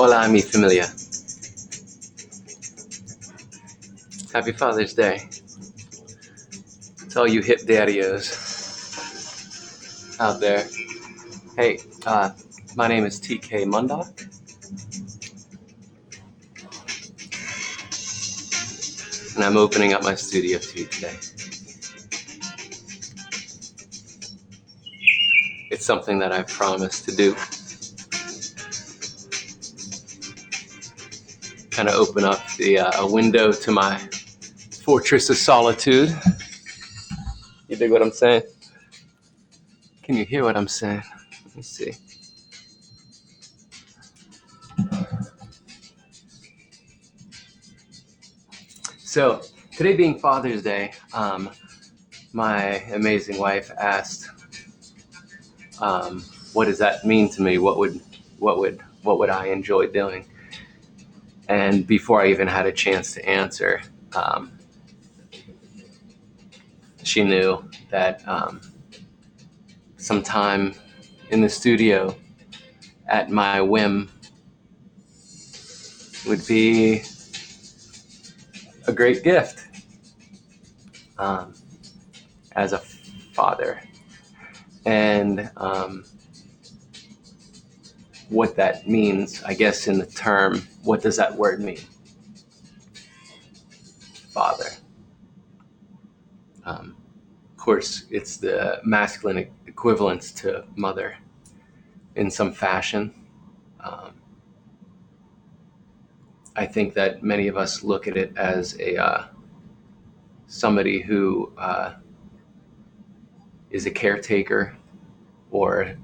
Hola, mi familia. Happy Father's Day to all you hip daddios out there. Hey, my name is TK Mundok. And I'm opening up my studio to you today. It's something that I've promised to do. Kind of open up a window to my fortress of solitude. You dig what I'm saying? Can you hear what I'm saying? Let me see. So, today being Father's Day, my amazing wife asked, what does that mean to me? What would I enjoy doing? And before I even had a chance to answer, she knew that sometime in the studio at my whim would be a great gift as a father. And what that means, I guess, in the term, what does that word mean? Father. Of course, it's the masculine equivalence to mother in some fashion. I think that many of us look at it as somebody who is a caretaker or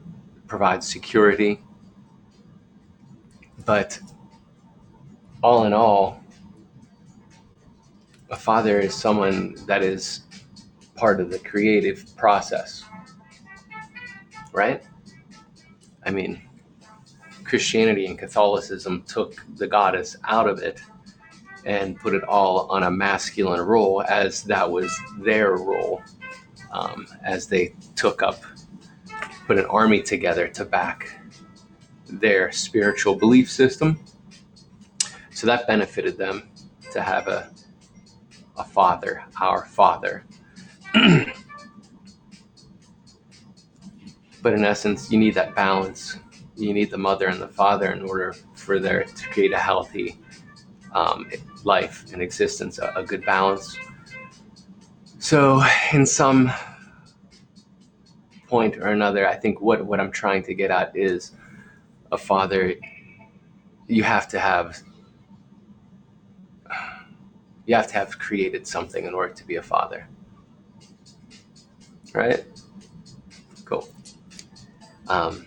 provides security. But all in all, a father is someone that is part of the creative process, right? I mean, Christianity and Catholicism took the goddess out of it and put it all on a masculine role, as that was their role, as they put an army together to back their spiritual belief system. So that benefited them to have a father, our father. But in essence, you need that balance. You need the mother and the father in order for there to create a healthy life and existence, a good balance. So in some point or another, I think what I'm trying to get at is a father, you have to have created something in order to be a father. Right? Cool. And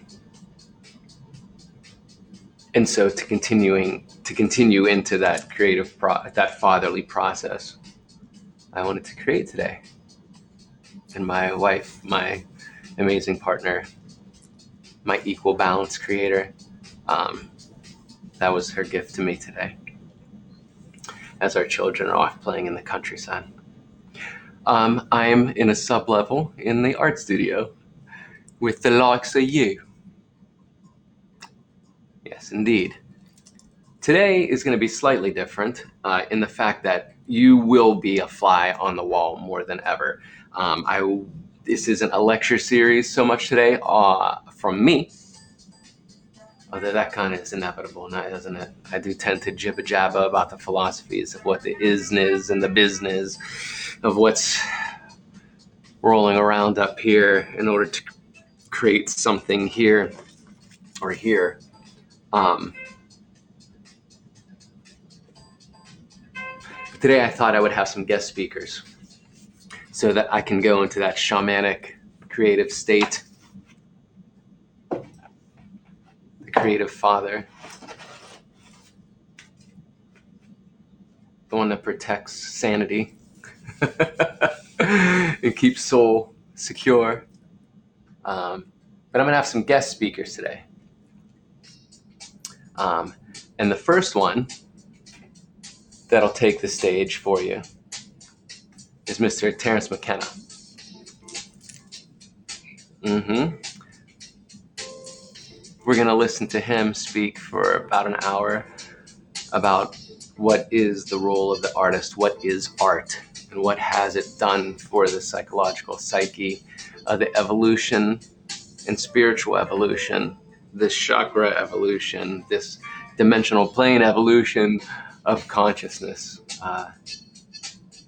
so to continue into that creative, that fatherly process, I wanted to create today. And my wife, my amazing partner, my equal balance creator, that was her gift to me today, as our children are off playing in the countryside. I'm in a sub-level in the art studio with the likes of you. Yes, indeed. Today is going to be slightly different in the fact that you will be a fly on the wall more than ever. This isn't a lecture series so much today from me, although that kind of is inevitable now, isn't it? I do tend to jibba-jabba about the philosophies of what the isness and the business of what's rolling around up here in order to create something here or here. Today I thought I would have some guest speakers so that I can go into that shamanic creative state, the creative father, the one that protects sanity and keeps soul secure. But I'm going to have some guest speakers today. And the first one that'll take the stage for you is Mr. Terrence McKenna. We're going to listen to him speak for about an hour about what is the role of the artist, what is art, and what has it done for the psychological psyche, the evolution and spiritual evolution, this chakra evolution, this dimensional plane evolution of consciousness,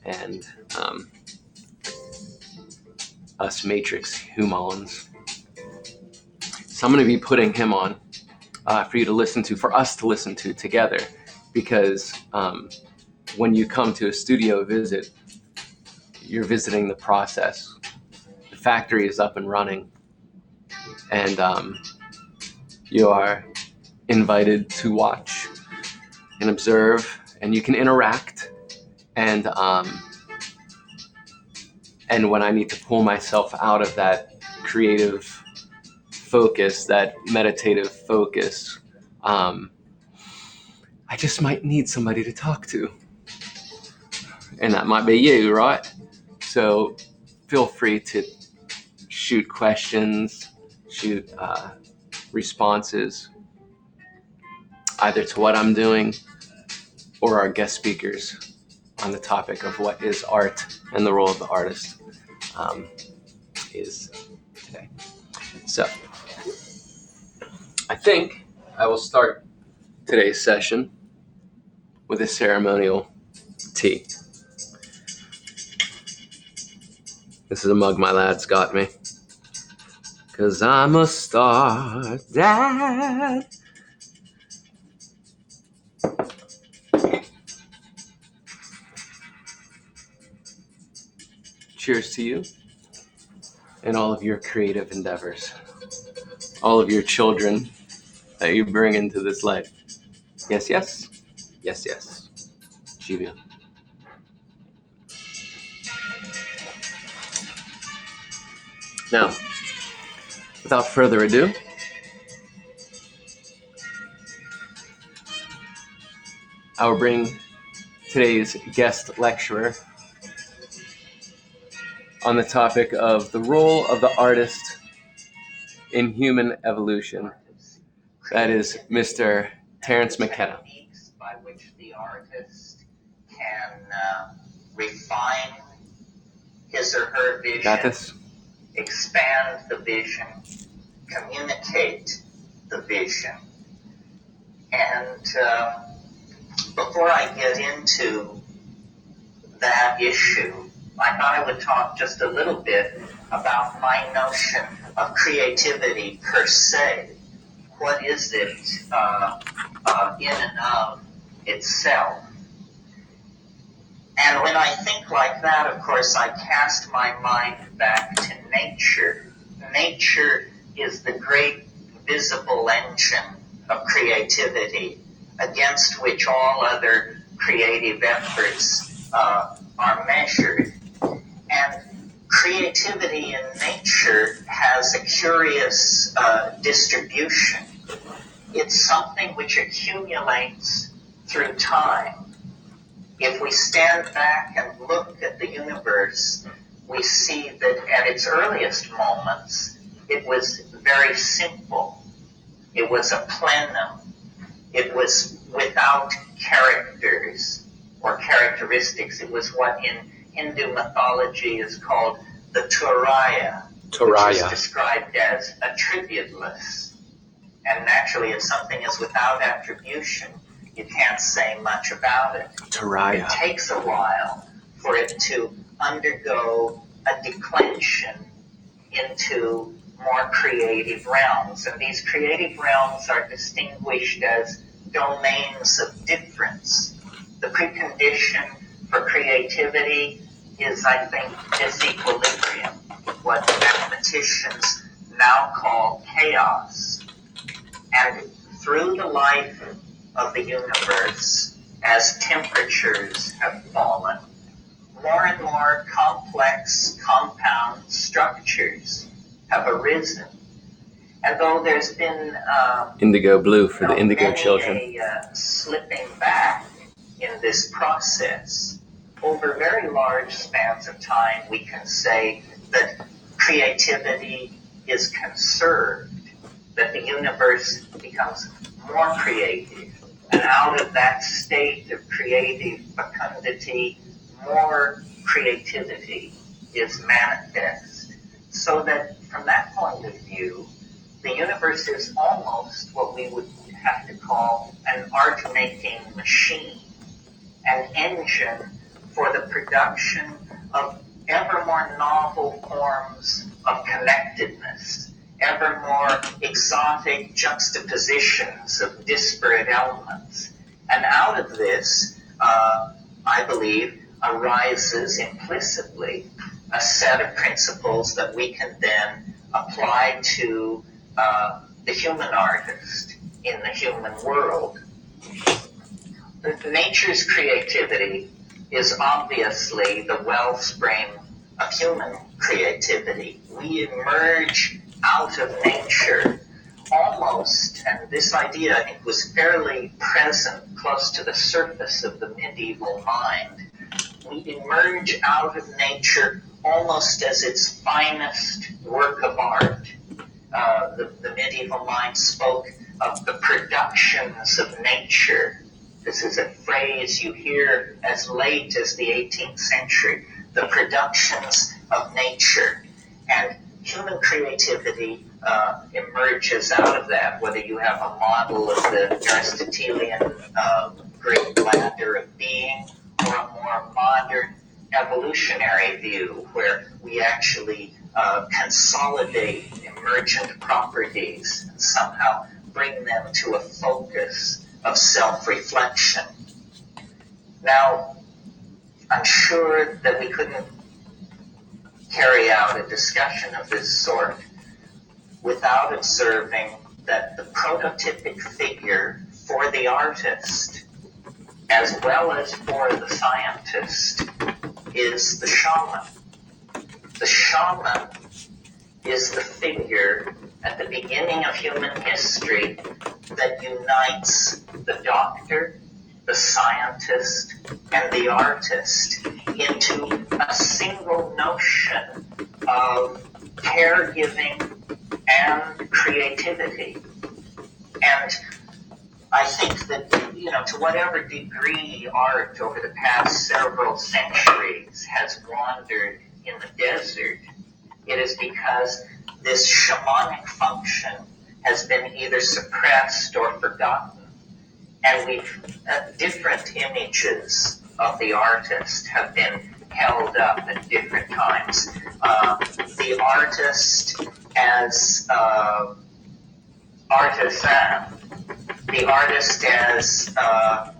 and us matrix humans. So I'm going to be putting him on for you to listen to, for us to listen to together, because when you come to a studio visit, you're visiting the process. The factory is up and running, and you are invited to watch and observe, and you can interact. And when I need to pull myself out of that creative focus, that meditative focus, I just might need somebody to talk to. And that might be you, right? So feel free to shoot questions, shoot responses, either to what I'm doing or our guest speakers on the topic of what is art and the role of the artist is today. So I think I will start today's session with a ceremonial tea. This is a mug my lad's got me, 'cause I'm a star dad. Cheers to you and all of your creative endeavors, all of your children that you bring into this life. Yes, yes. Yes, yes. Shivu. Now, without further ado, I will bring today's guest lecturer on the topic of the role of the artist in human evolution. That is Mr. Terence McKenna. By which the artist can refine his or her vision, Got this? expand the vision, communicate the vision. And before I get into that issue, I thought I would talk just a little bit about my notion of creativity per se. What is it in and of itself? And when I think like that, of course, I cast my mind back to nature. Nature is the great visible engine of creativity, against which all other creative efforts are measured. And creativity in nature has a curious distribution. It's something which accumulates through time. If we stand back and look at the universe, we see that at its earliest moments, it was very simple. It was a plenum. It was without characters or characteristics. It was what in Hindu mythology is called the Turaya, which is described as attributeless. And naturally, if something is without attribution, you can't say much about it. Turaya. It takes a while for it to undergo a declension into more creative realms. And these creative realms are distinguished as domains of difference. The precondition for creativity is, I think, disequilibrium, what mathematicians now call chaos. And through the life of the universe, as temperatures have fallen, more and more complex compound structures have arisen. And though there's been indigo blue for the indigo many children. Slipping back in this process, over very large spans of time, we can say that creativity is conserved. that the universe becomes more creative. And out of that state of creative fecundity, more creativity is manifest. So that from that point of view, the universe is almost what we would have to call an art-making machine, an engine for the production of ever more novel forms of connectedness, ever more exotic juxtapositions of disparate elements. And out of this, I believe, arises implicitly a set of principles that we can then apply to the human artist in the human world. Nature's creativity is obviously the wellspring of human creativity. We emerge out of nature almost, and this idea I think was fairly present close to the surface of the medieval mind. We emerge out of nature almost as its finest work of art. The medieval mind spoke of the productions of nature. This is a phrase you hear as late as the 18th century, the productions of nature. And human creativity emerges out of that, whether you have a model of the Aristotelian great ladder of being, or a more modern evolutionary view, where we actually consolidate emergent properties and somehow bring them to a focus of self-reflection. Now, I'm sure that we couldn't carry out a discussion of this sort without observing that the prototypic figure for the artist, as well as for the scientist, is the shaman. The shaman is the figure at the beginning of human history that unites the doctor, the scientist, and the artist into a single notion of caregiving and creativity. And I think that, to whatever degree art over the past several centuries has wandered in the desert, it is because this shamanic function has been either suppressed or forgotten. And different images of the artist have been held up at different times. The artist as artisan, the artist as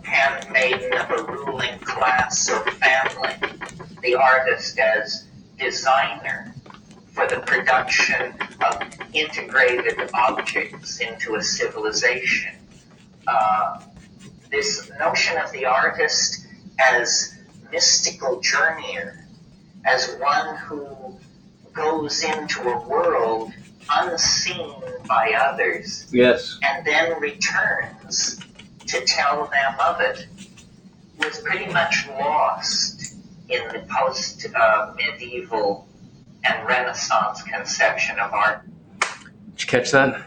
handmaiden of a ruling class or family, the artist as designer for the production of integrated objects into a civilization. This notion of the artist as mystical journeyer, as one who goes into a world unseen by others, Yes. and then returns to tell them of it, was pretty much lost in the post-medieval and Renaissance conception of art. Did you catch that?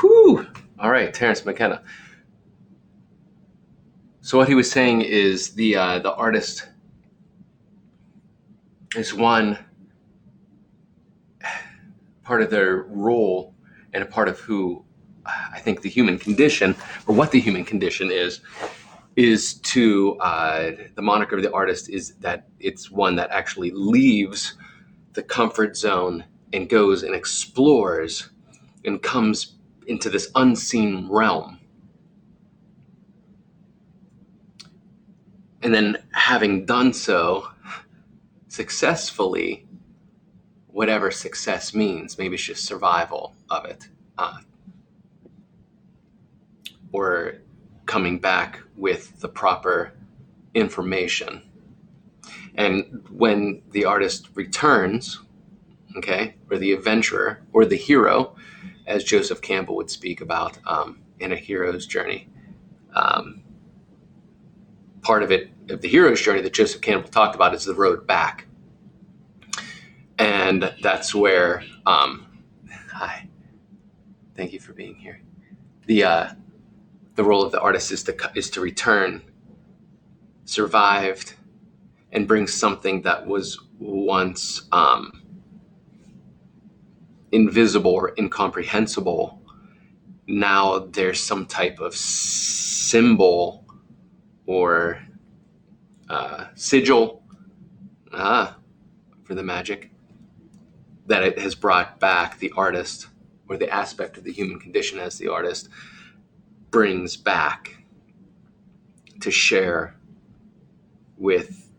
Whew. All right, Terence McKenna. So what he was saying is the artist is one part of their role and a part of who I think the human condition, or what the human condition is to the moniker of the artist is that it's one that actually leaves the comfort zone and goes and explores and comes into this unseen realm. And then having done so successfully, whatever success means, maybe it's just survival of it, or coming back with the proper information. And when the artist returns, okay, or the adventurer or the hero, as Joseph Campbell would speak about in A Hero's Journey, part of it, of the hero's journey that Joseph Campbell talked about, is the road back. And that's where, Thank you for being here. The role of the artist is to return, survived, and bring something that was once invisible or incomprehensible. Now there's some type of symbol or sigil for the magic that it has brought back the artist, or the aspect of the human condition as the artist brings back to share with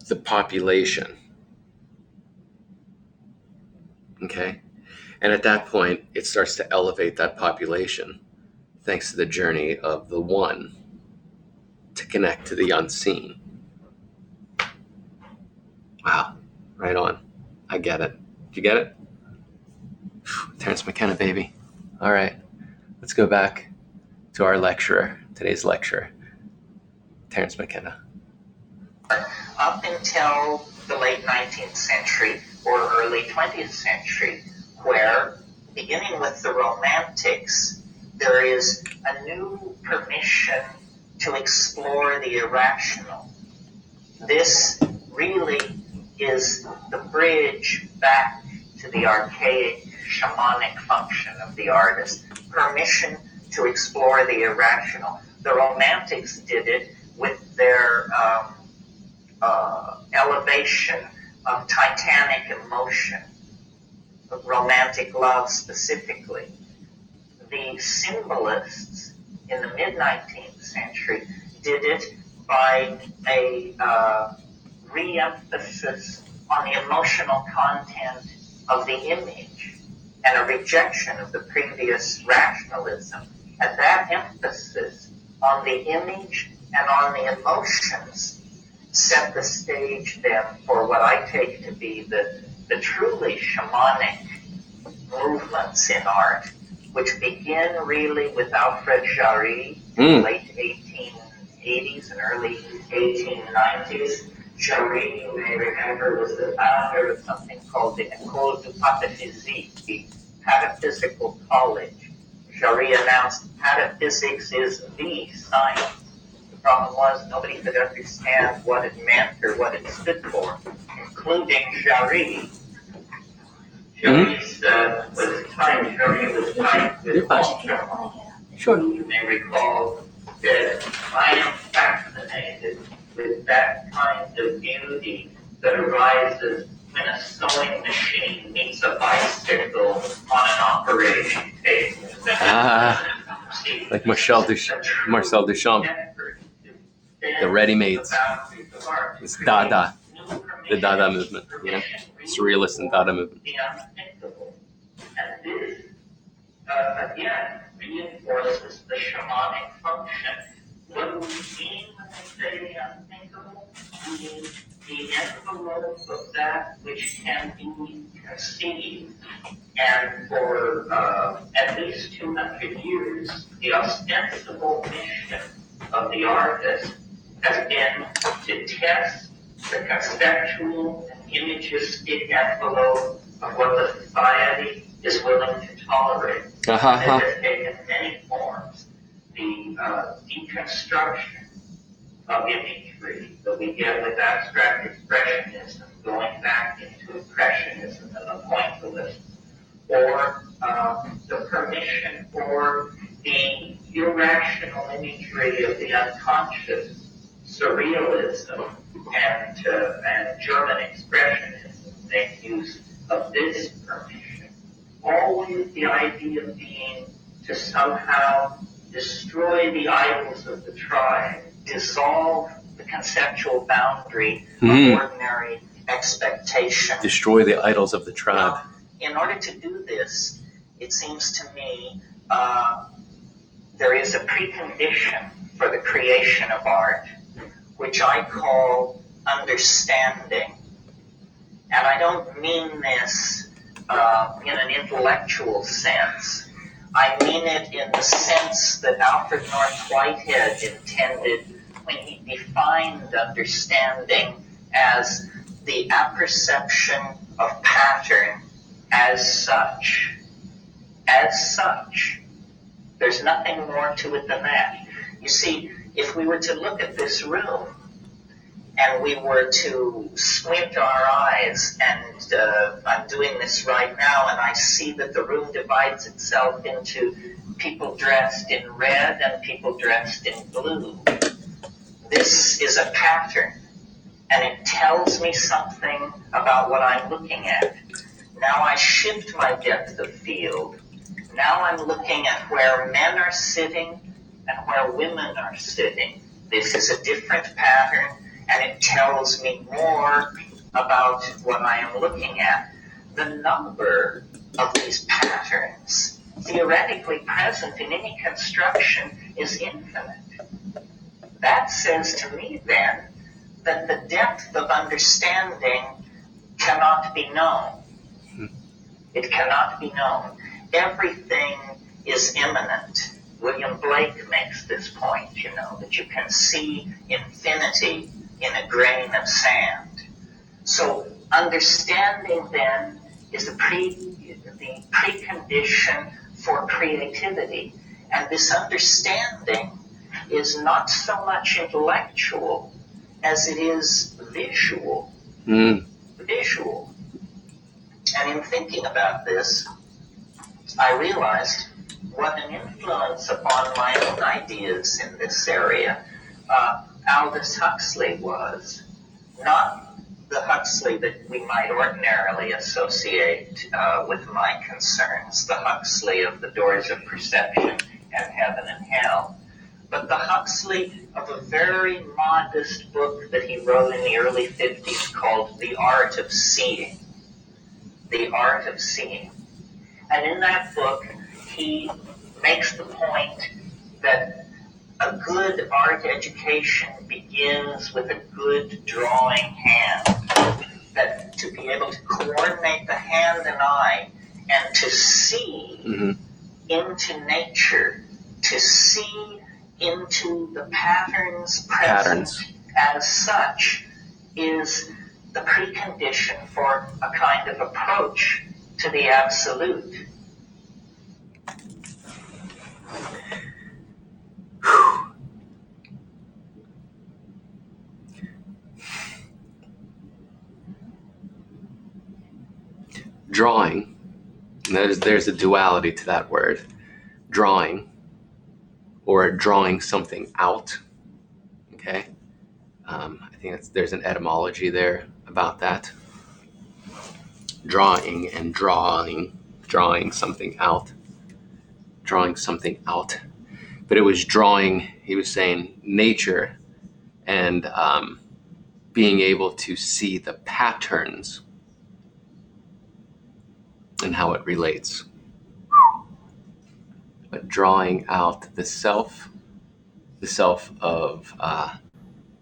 the population. Okay? And at that point, it starts to elevate that population thanks to the journey of the one to connect to the unseen. Wow. Right on. I get it. Did you get it? Terrence McKenna, baby. All right. Let's go back to our lecturer, today's lecturer, Terrence McKenna. Up until the late 19th century or early 20th century, where, beginning with the Romantics, there is a new permission to explore the irrational. This really is the bridge back to the archaic shamanic function of the artist. Permission to explore the irrational. The Romantics did it with their elevation of titanic emotion, of romantic love specifically. The symbolists in the mid-19th century did it by a re-emphasis on the emotional content of the image and a rejection of the previous rationalism. And that emphasis on the image and on the emotions set the stage then for what I take to be the truly shamanic movements in art, which begin really with Alfred Jarry in the late 1880s and early 1890s. Jarry, you may remember, was the founder of something called the École du Pataphysique, the Pataphysical College. Jarry announced pataphysics is the science. The problem was nobody could understand what it meant or what it stood for, including Jarry. Jarry was tied with Walter. Sure. You may recall that I am fascinated with that kind of beauty that arises when a sewing machine meets a bicycle on an operating table. Like Marcel Duchamp, the ready-mades. It's Dada, the Dada movement, you know, surrealist and Dada movement. The unthinkable. And this, again, reinforces the shamanic function. What do we mean when we say the unthinkable? We mean the envelope of that which can be conceived. And for at least 200 years, the ostensible mission of the artist has been to test the conceptual and imagistic envelope of what the society is willing to tolerate. It has taken many forms. The deconstruction of imagery that we get with abstract expressionism, going back into impressionism and the pointillist, or the permission for the irrational imagery of the unconscious, surrealism, and German expressionism make use of this permission. Always the idea being to somehow destroy the idols of the tribe, dissolve the conceptual boundary of ordinary expectation. Destroy the idols of the tribe. Now, in order to do this, it seems to me there is a precondition for the creation of art, which I call understanding. And I don't mean this in an intellectual sense. I mean it in the sense that Alfred North Whitehead intended when he defined understanding as the apperception of pattern as such. as such. There's nothing more to it than that. You see, if we were to look at this room and we were to squint our eyes, and I'm doing this right now, and I see that the room divides itself into people dressed in red and people dressed in blue. This is a pattern, and it tells me something about what I'm looking at. Now I shift my depth of field. Now I'm looking at where men are sitting and where women are sitting. This is a different pattern, and it tells me more about what I am looking at. The number of these patterns theoretically present in any construction is infinite. That says to me then that the depth of understanding cannot be known. It cannot be known. Everything is immanent. William Blake makes this point, that you can see infinity in a grain of sand. So understanding then is the precondition for creativity. And this understanding is not so much intellectual as it is visual. Visual. And in thinking about this, I realized what an influence upon my own ideas in this area Aldous Huxley was. Not the Huxley that we might ordinarily associate with my concerns, the Huxley of the Doors of Perception and Heaven and Hell, but the Huxley of a very modest book that he wrote in the early 50s called The Art of Seeing. The Art of Seeing. And in that book, he makes the point that a good art education begins with a good drawing hand. That to be able to coordinate the hand and eye and to see into nature, to see into the patterns present as such, is the precondition for a kind of approach to the absolute. Drawing, there's a duality to that word. Drawing, or drawing something out. Okay, I think there's an etymology there about that. Drawing and drawing something out. But it was drawing, he was saying, nature and being able to see the patterns and how it relates. But drawing out the self of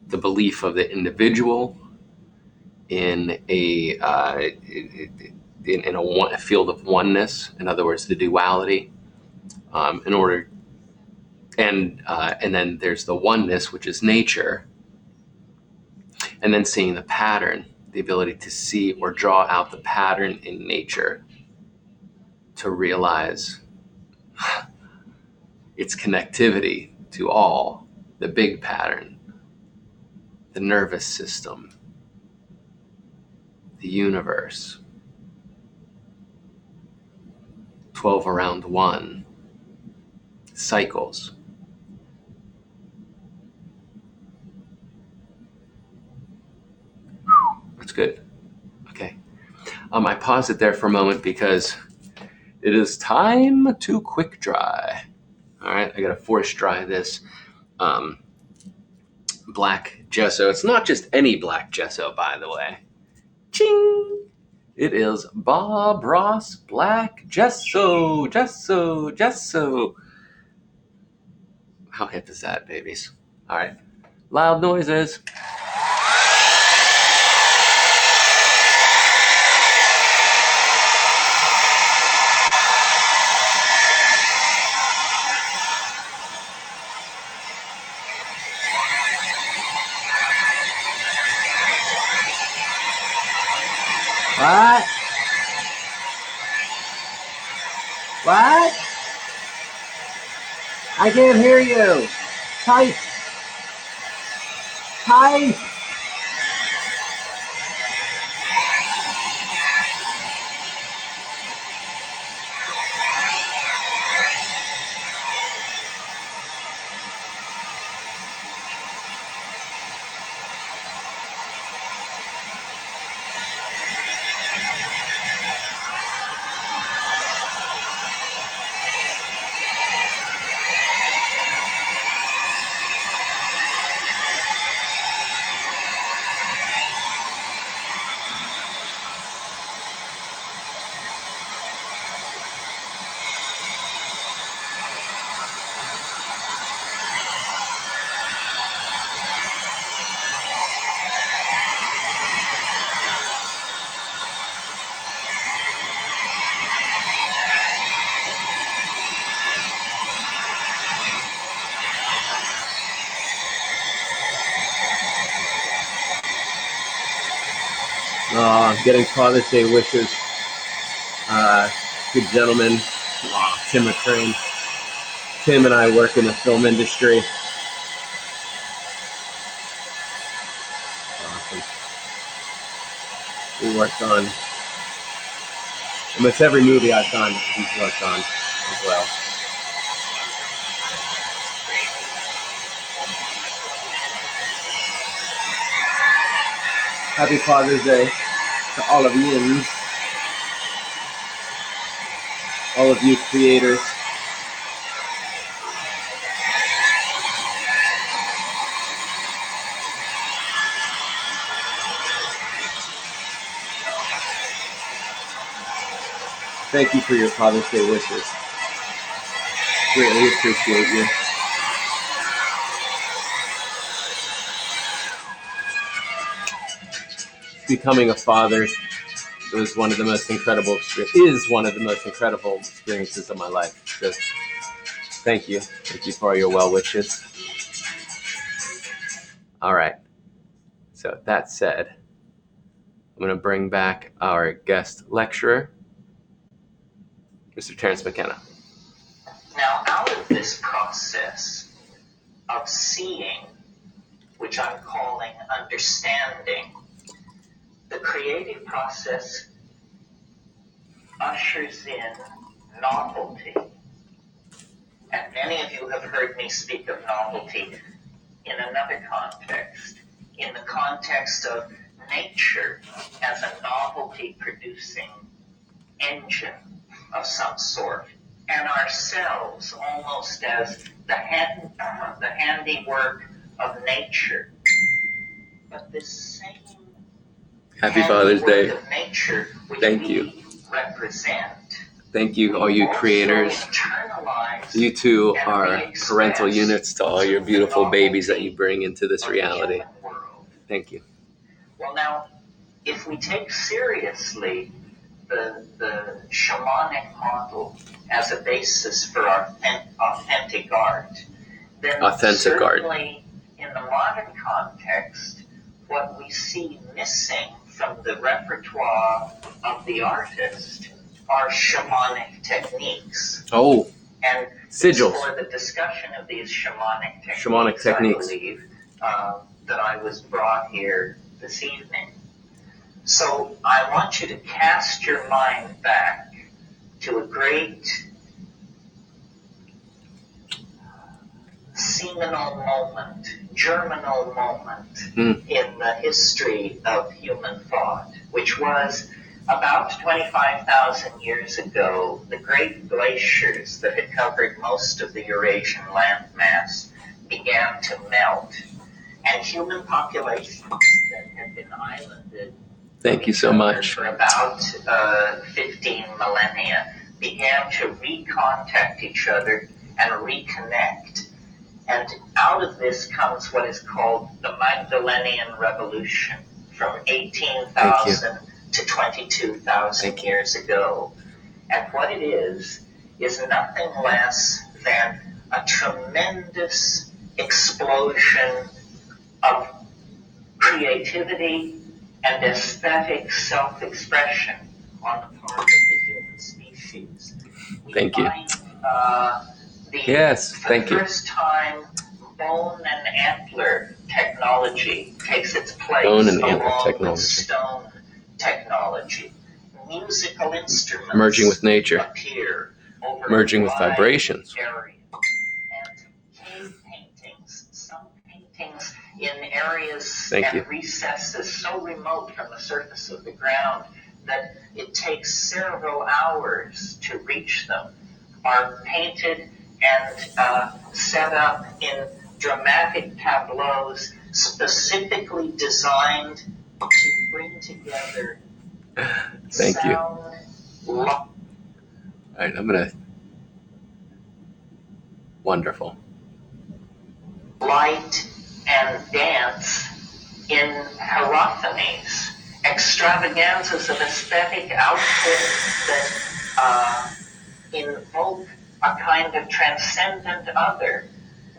the belief of the individual in a field of oneness. In other words, the duality. And then there's the oneness, which is nature, and then seeing the pattern, the ability to see or draw out the pattern in nature to realize its connectivity to all, the big pattern, the nervous system, the universe, 12 around 1, cycles. That's good. Okay. I paused it there for a moment because it is time to quick dry. All right, I gotta force dry this black gesso. It's not just any black gesso, by the way. Ching! It is Bob Ross Black Gesso. How hip is that, babies? All right, loud noises. What? I can't hear you. Type. Type. Getting Father's Day wishes. Good gentleman. Tim McCrane. Tim and I work in the film industry. Awesome. We worked on almost every movie I've done, he's worked on as well. Happy Father's Day to all of you creators. Thank you for your Father's Day wishes. Greatly appreciate you. Becoming a father is one of the most incredible experiences of my life. So thank you for your well wishes. All right. So that said, I'm going to bring back our guest lecturer, Mr. Terrence McKenna. Now, out of this process of seeing, which I'm calling understanding, the creative process ushers in novelty. And many of you have heard me speak of novelty in another context, in the context of nature as a novelty-producing engine of some sort, and ourselves almost as the handiwork of nature. But this same Happy Father's Day. Of nature, which Thank we you. represent. Thank you, all you creators. You two are parental units to all your beautiful babies that you bring into this reality. Thank you. Well, now, if we take seriously the shamanic model as a basis for authentic art, then certainly in the modern context, what we see missing from the repertoire of the artist are shamanic techniques. Oh, and sigils. For the discussion of these shamanic techniques. I believe that I was brought here this evening. So I want you to cast your mind back to a great seminal moment, germinal moment in the history of human thought, which was about 25,000 years ago. The great glaciers that had covered most of the Eurasian landmass began to melt, and human populations that had been islanded Thank you so much. for about 15 millennia began to recontact each other and reconnect. And out of this comes what is called the Magdalenian Revolution from 18,000 to 22,000 years ago. And what it is nothing less than a tremendous explosion of creativity and aesthetic self-expression on the part of the human species, Thank you. find Yes, for thank the you. first time, bone and antler technology takes its place Bone and antler along technology. with stone technology. Musical instruments Merging with nature. appear over Merging a with wide vibrations. area. And cave paintings, some paintings in areas Thank you. and recesses so remote from the surface of the ground that it takes several hours to reach them, are painted and set up in dramatic tableaus specifically designed to bring together Thank you. sound, All right, I'm gonna. Wonderful. light, and dance in hierophanies, extravaganzas of aesthetic output that invoke a kind of transcendent other,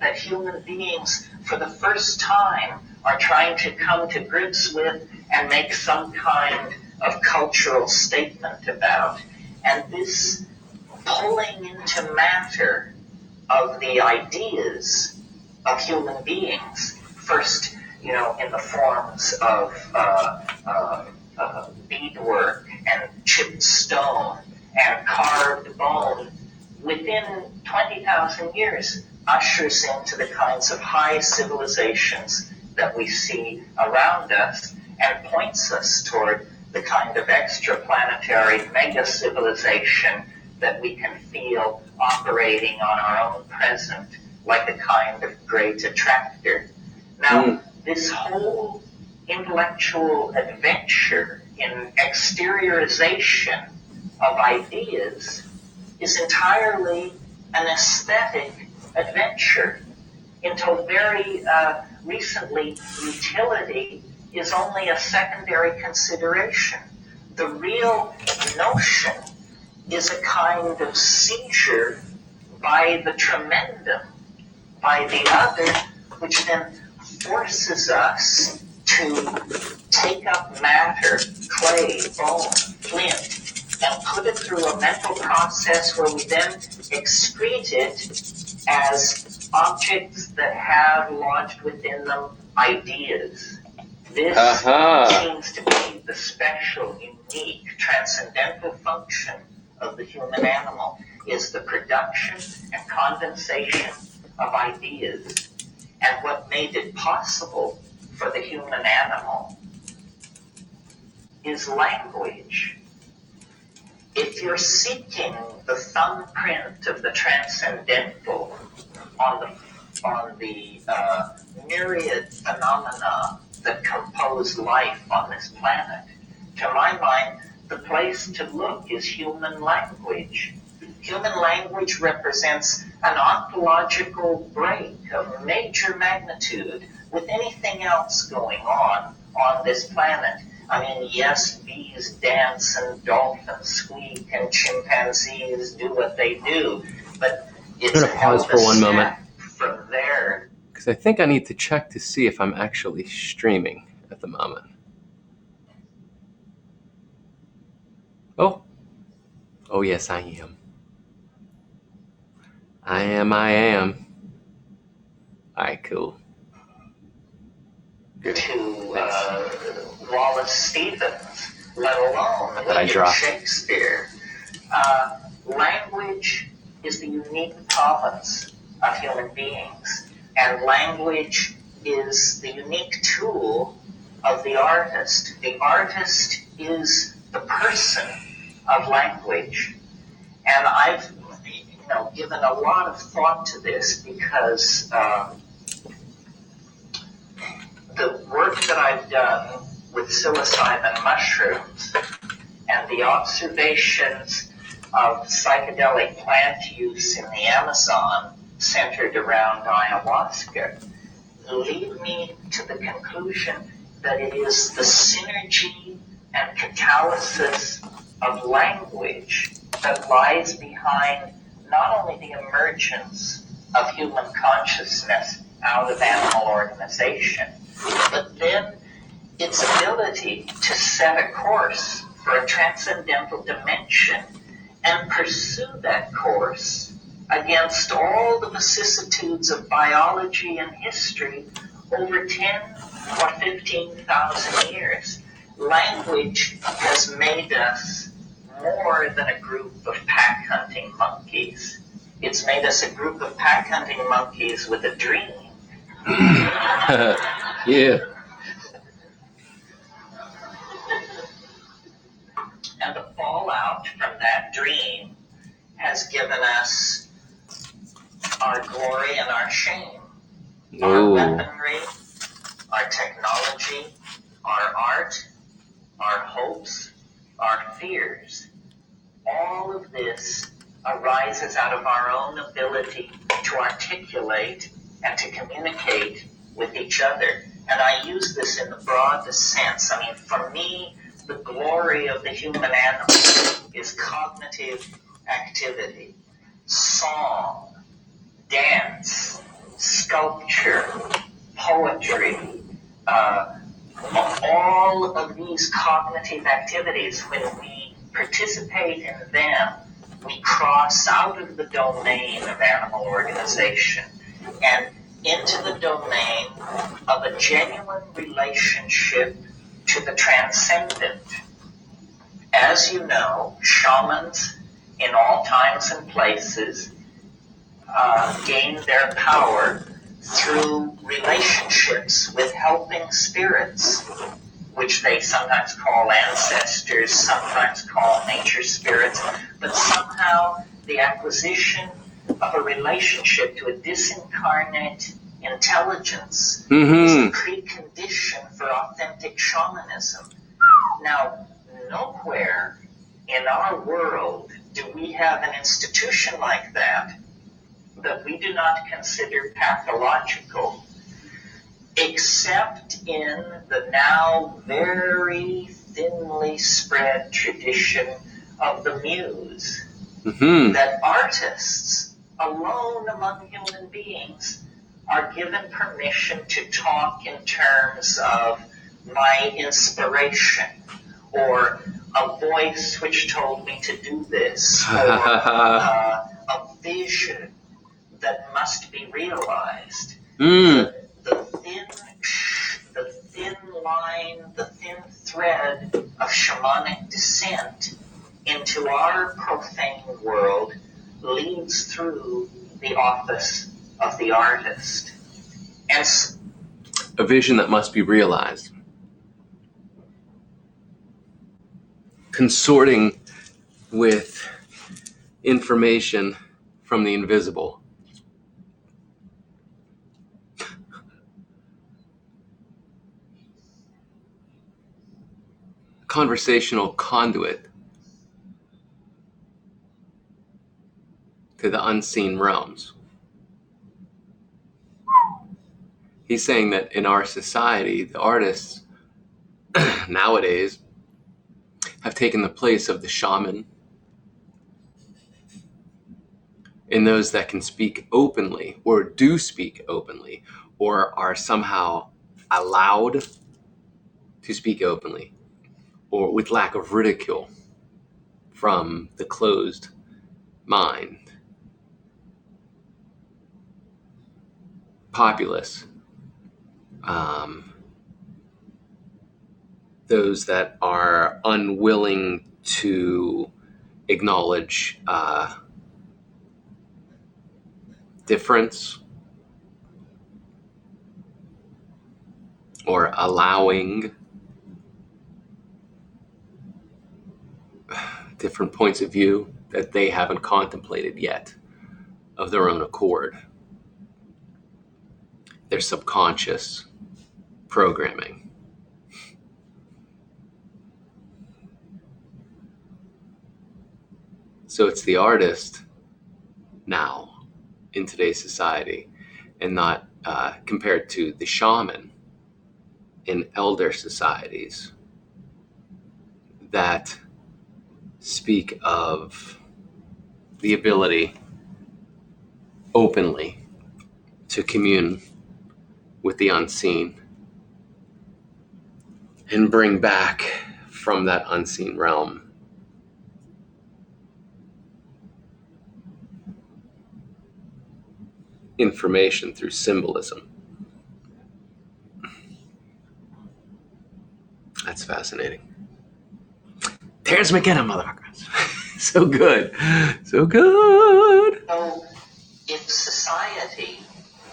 that human beings for the first time are trying to come to grips with and make some kind of cultural statement about. And this pulling into matter of the ideas of human beings, first, in the forms of beadwork and chipped stone and carved bone, within 20,000 years ushers into the kinds of high civilizations that we see around us and points us toward the kind of extraplanetary mega civilization that we can feel operating on our own present like a kind of great attractor. Now, this whole intellectual adventure in exteriorization of ideas is entirely an aesthetic adventure. Until very recently, utility is only a secondary consideration. The real notion is a kind of seizure by the tremendum, by the other, which then forces us to take up matter, clay, bone, flint, and put it through a mental process where we then excrete it as objects that have lodged within them ideas. This seems to be the special, unique, transcendental function of the human animal, is the production and condensation of ideas. And what made it possible for the human animal is language. If you're seeking the thumbprint of the transcendental on the myriad phenomena that compose life on this planet, to my mind, the place to look is human language. Human language represents an ontological break of major magnitude with anything else going on this planet. I mean, yes, bees dance and dolphins squeak and chimpanzees do what they do, but it's I'm going to pause for one moment from there. Because I think I need to check to see if I'm actually streaming at the moment. Oh yes, I am. I am. All right, cool. Good. To Wallace Stevens, let alone William Shakespeare. Language is the unique province of human beings, and language is the unique tool of the artist. The artist is the person of language, and I've given a lot of thought to this because the work that I've done with psilocybin mushrooms and the observations of psychedelic plant use in the Amazon centered around ayahuasca lead me to the conclusion that it is the synergy and catalysis of language that lies behind not only the emergence of human consciousness out of animal organization, but then its ability to set a course for a transcendental dimension and pursue that course against all the vicissitudes of biology and history over 10 or 15,000 years. Language has made us more than a group of pack hunting monkeys. It's made us a group of pack hunting monkeys with a dream. Yeah. And the fallout from that dream has given us our glory and our shame, our weaponry, our technology, our art, our hopes, our fears. All of this arises out of our own ability to articulate and to communicate with each other. And I use this in the broadest sense. I mean, for me, the glory of the human animal is cognitive activity, song, dance, sculpture, poetry, all of these cognitive activities, when we participate in them, we cross out of the domain of animal organization and into the domain of a genuine relationship to the transcendent. As you know, shamans in all times and places gain their power through relationships with helping spirits, which they sometimes call ancestors, sometimes call nature spirits, but somehow the acquisition of a relationship to a disincarnate intelligence is a precondition for authentic shamanism. Now, nowhere in our world do we have an institution like that we do not consider pathological, except in the now very thinly spread tradition of the muse, that artists alone among human beings are given permission to talk in terms of my inspiration, or a voice which told me to do this, or a vision that must be realized. The thin line, the thin thread of shamanic descent into our profane world leads through the office of the artist. And a vision that must be realized. Consorting with information from the invisible. Conversational conduit to the unseen realms. He's saying that in our society, the artists nowadays have taken the place of the shaman, and those that can speak openly, or do speak openly, or are somehow allowed to speak openly, or with lack of ridicule from the closed mind. Populace. Those that are unwilling to acknowledge difference, or allowing different points of view that they haven't contemplated yet of their own accord. Their subconscious programming. So it's the artist now in today's society, and not compared to the shaman in elder societies that speak of the ability openly to commune with the unseen and bring back from that unseen realm information through symbolism. That's fascinating. Terrence McKenna, motherfuckers. So good. So good. So if society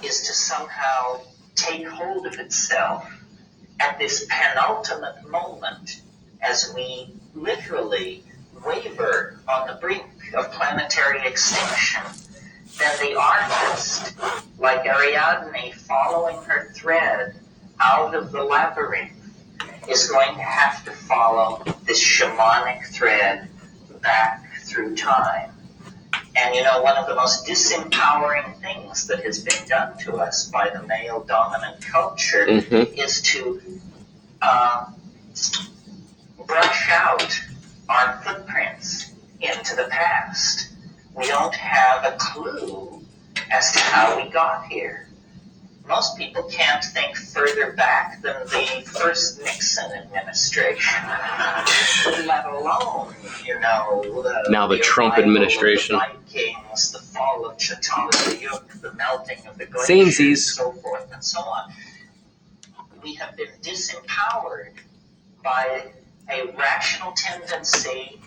is to somehow take hold of itself at this penultimate moment, as we literally waver on the brink of planetary extinction, then the artist, like Ariadne following her thread out of the labyrinth, is going to have to follow this shamanic thread back through time. And you know, one of the most disempowering things that has been done to us by the male dominant culture is to brush out our footprints into the past. We don't have a clue as to how we got here. Most people can't think further back than the first Nixon administration, let alone, you know, now the Trump administration, the Vikings, the fall of Çatalhöyük, the melting of the glaciers, and so forth and so on. We have been disempowered by a rational tendency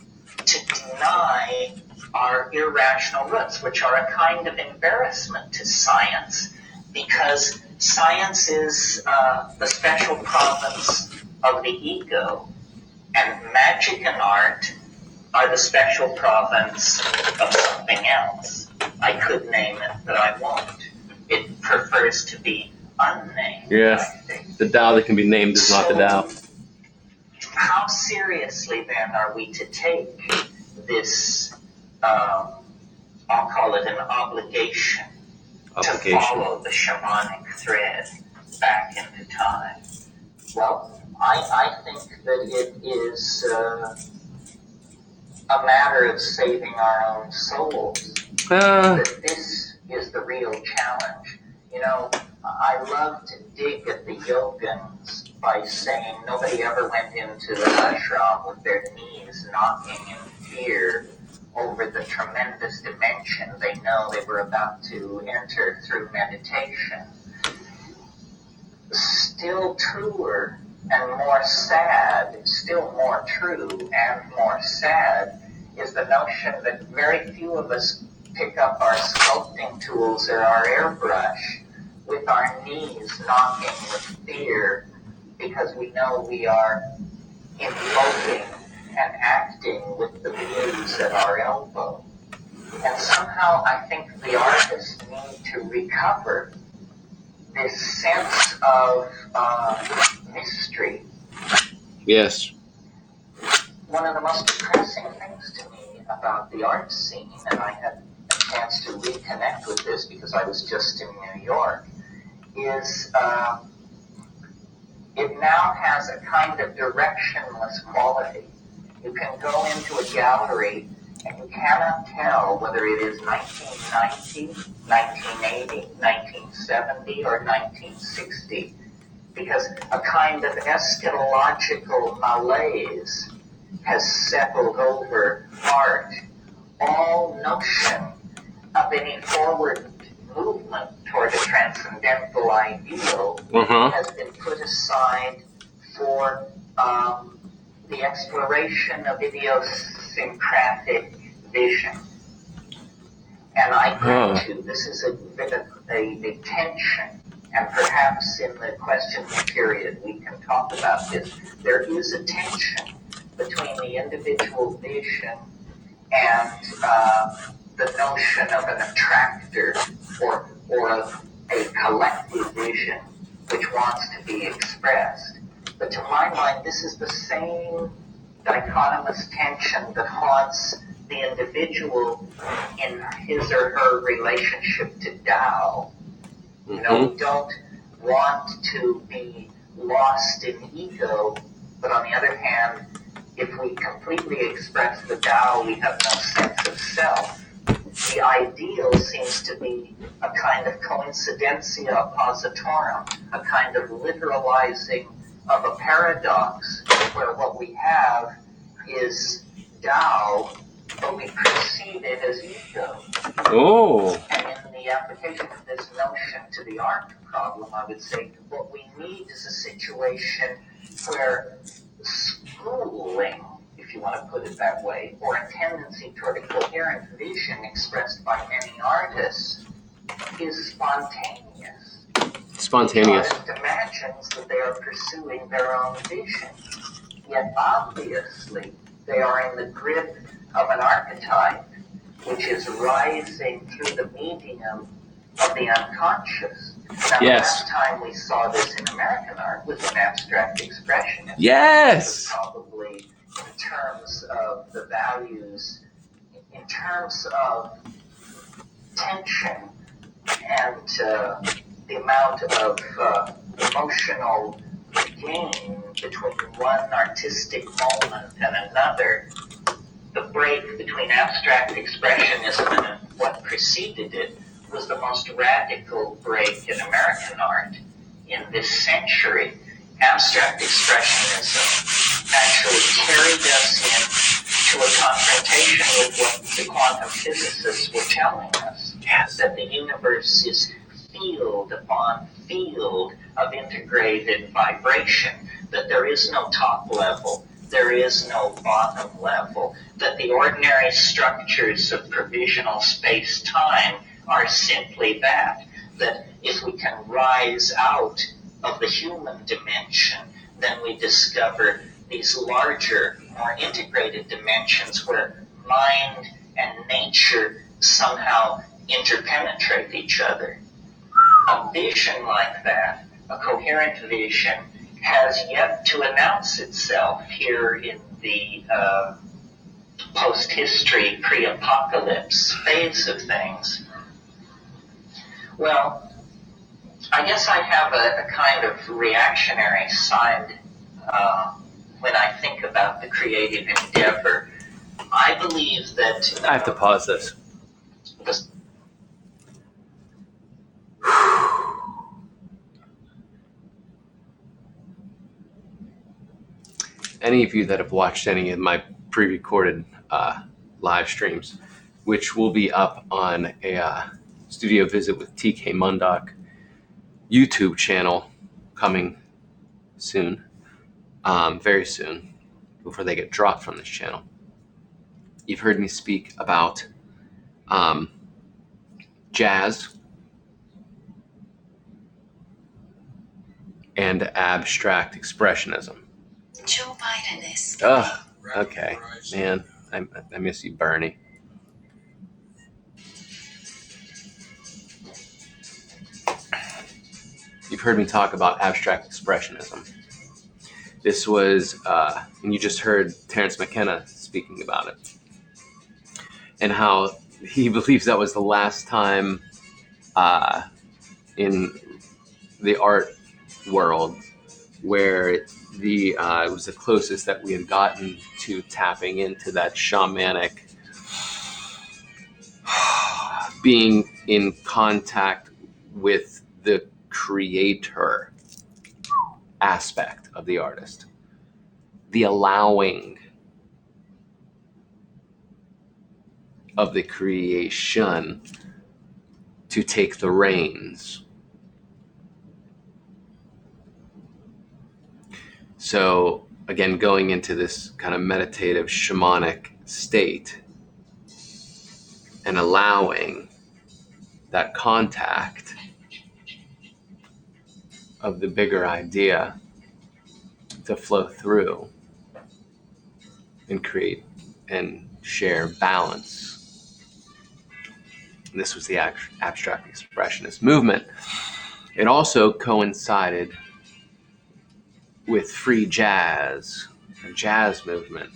to deny our irrational roots, which are a kind of embarrassment to science, because science is the special province of the ego, and magic and art are the special province of something else. I could name it, but I won't. It prefers to be unnamed. Yes, the Tao that can be named is not the Tao. How seriously then are we to take this, I'll call it an obligation to follow the shamanic thread back into time? Well, I think that it is a matter of saving our own souls. That this is the real challenge. You know, I love to dig at the yogins by saying nobody ever went into the ashram with their knees knocking in fear over the tremendous dimension they know they were about to enter through meditation. Still truer and more sad, still more true and more sad, is the notion that very few of us pick up our sculpting tools or our airbrush with our knees knocking with fear, because we know we are invoking and acting with the muse at our elbow. And somehow I think the artists need to recover this sense of mystery. Yes. One of the most depressing things to me about the art scene, and I had a chance to reconnect with this because I was just in New York, is it now has a kind of directionless quality. You can go into a gallery and you cannot tell whether it is 1990, 1980, 1970, or 1960, because a kind of eschatological malaise has settled over art. All notion of any forward movement toward a transcendental ideal has been put aside for the exploration of idiosyncratic vision. And I grant you, this is a tension, and perhaps in the question period we can talk about this. There is a tension between the individual vision and the notion of an attractor or of a collective vision which wants to be expressed. But to my mind, this is the same dichotomous tension that haunts the individual in his or her relationship to Tao. You know, we don't want to be lost in ego, but on the other hand, if we completely express the Tao, we have no sense of self. The ideal seems to be a kind of coincidentia positorum, a kind of literalizing of a paradox, where what we have is Tao but we perceive it as ego. Oh. And in the application of this notion to the art problem, I would say what we need is a situation where schooling, if you want to put it that way, or a tendency toward a coherent vision expressed by many artists is spontaneous. Spontaneous. The artist imagines that they are pursuing their own vision, yet obviously they are in the grip of an archetype which is rising through the medium of the unconscious. Now, Yes. The last time we saw this in American art was in abstract expressionism. Yes. Probably in terms of the values, in terms of tension and the amount of emotional gain between one artistic moment and another. The break between abstract expressionism and what preceded it was the most radical break in American art in this century. Abstract expressionism actually carried us into a confrontation with what the quantum physicists were telling us. Yes. That the universe is field upon field of integrated vibration, that there is no top level, there is no bottom level, that the ordinary structures of provisional space-time are simply that if we can rise out of the human dimension, then we discover these larger, more integrated dimensions where mind and nature somehow interpenetrate each other. A vision like that, a coherent vision, has yet to announce itself here in the post-history, pre-apocalypse phase of things. Well, I guess I have a kind of reactionary side when I think about the creative endeavor. I believe that... I have to pause this. Any of you that have watched any of my pre-recorded live streams, which will be up on a studio visit with TK Mundok YouTube channel coming soon, very soon, before they get dropped from this channel. You've heard me speak about jazz and abstract expressionism. Joe Biden is. Oh, okay, man, I miss you, Bernie. You've heard me talk about abstract expressionism. This was, and you just heard Terence McKenna speaking about it, and how he believes that was the last time in the art world where it was the closest that we had gotten to tapping into that shamanic, being in contact with the creator aspect of the artist, the allowing of the creation to take the reins. So again, going into this kind of meditative shamanic state and allowing that contact of the bigger idea to flow through and create and share balance. And this was the abstract expressionist movement. It also coincided with free jazz, the jazz movement,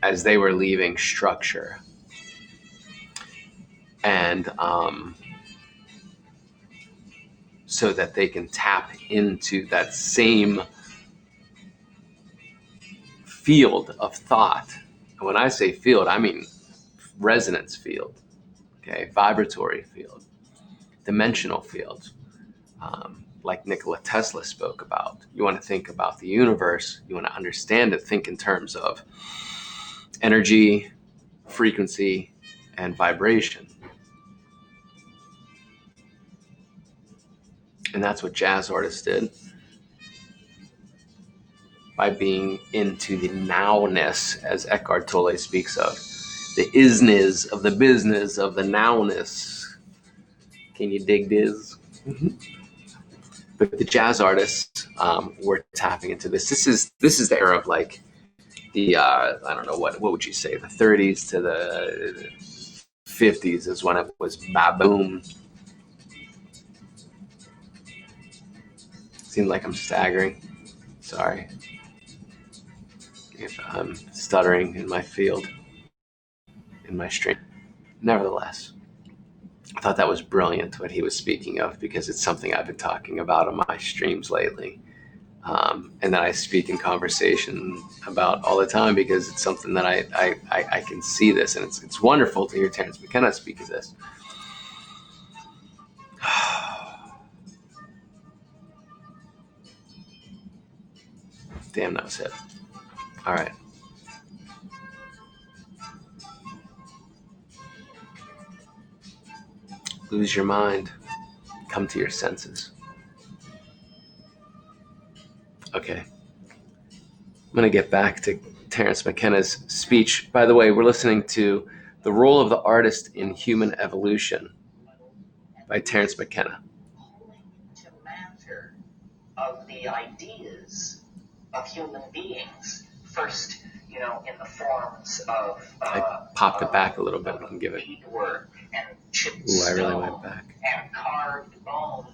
as they were leaving structure. And so that they can tap into that same field of thought. And when I say field, I mean resonance field, okay, vibratory field, dimensional field, like Nikola Tesla spoke about. You want to think about the universe, you want to understand it, think in terms of energy, frequency, and vibration. And that's what jazz artists did by being into the nowness, as Eckhart Tolle speaks of, the isness of the business of the nowness. Can you dig this? But the jazz artists were tapping into this. This is the era of like the I don't know what would you say, the 30s to the 50s is when it was boom. Seems like I'm staggering. Sorry if I'm stuttering in my field, in my stream. Nevertheless, I thought that was brilliant what he was speaking of, because it's something I've been talking about on my streams lately. And that I speak in conversation about all the time, because it's something that I can see this, and it's wonderful to hear Terence McKenna speak of this. Damn, that was it. All right. Lose your mind. Come to your senses. Okay. I'm going to get back to Terence McKenna's speech. By the way, we're listening to The Role of the Artist in Human Evolution by Terence McKenna. To matter of the ideas of human beings, first, in the forms of I popped it back a little bit and give it. beadwork and chipped Ooh, I really stone went back. and carved bone.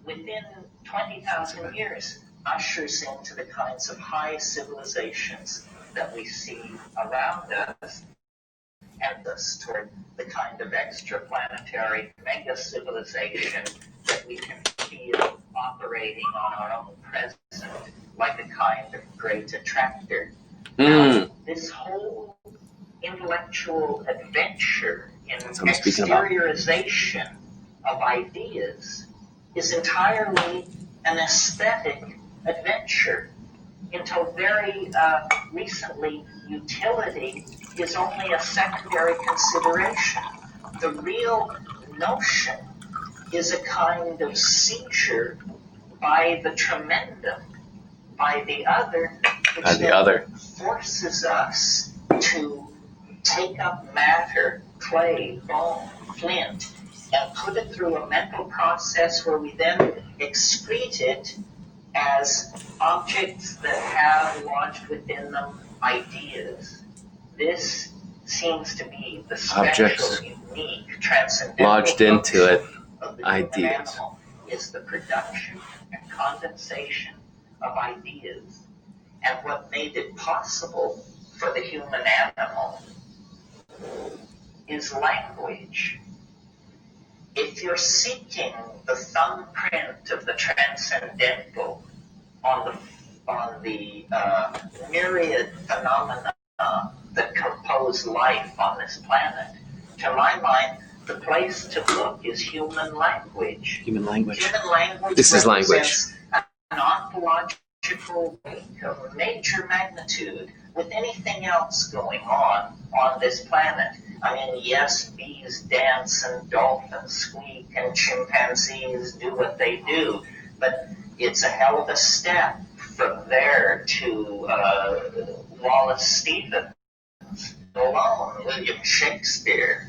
Within 20,000 years, ushers into the kinds of high civilizations that we see around us, and us toward the kind of extraplanetary mega civilization that we can feel operating on our own present, like a kind of great attractor. Now, this whole intellectual adventure in exteriorization of ideas is entirely an aesthetic adventure. Until very recently, utility is only a secondary consideration. The real notion is a kind of seizure by the tremendum, by the other, which forces us to take up matter, clay, bone, flint, and put it through a mental process where we then excrete it as objects that have lodged within them ideas. This seems to be the special, unique, transcendental lodged into it of the ideas. Animal, is the production and condensation of ideas. And what made it possible for the human animal is language. If you're seeking the thumbprint of the transcendental on the myriad phenomena that compose life on this planet, to my mind, the place to look is human language. Human language. Human language. This is language. An ontological link of major magnitude with anything else going on this planet. I mean, yes, bees dance and dolphins squeak and chimpanzees do what they do, but it's a hell of a step from there to Wallace Stevens alone, William Shakespeare.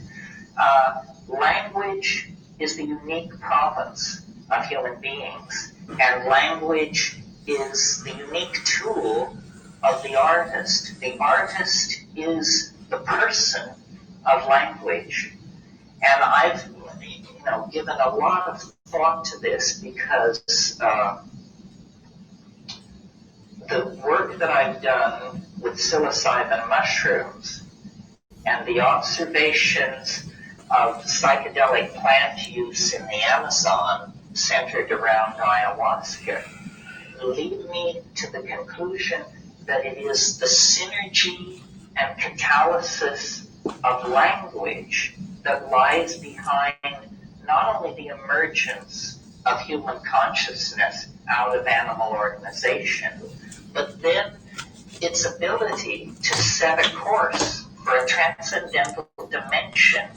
Language is the unique province of human beings, and language is the unique tool of the artist. The artist is the person of language. And I've given a lot of thought to this because the work that I've done with psilocybin mushrooms and the observations of psychedelic plant use in the Amazon centered around ayahuasca lead me to the conclusion that it is the synergy and catalysis of language that lies behind not only the emergence of human consciousness out of animal organization, but then its ability to set a course for a transcendental dimension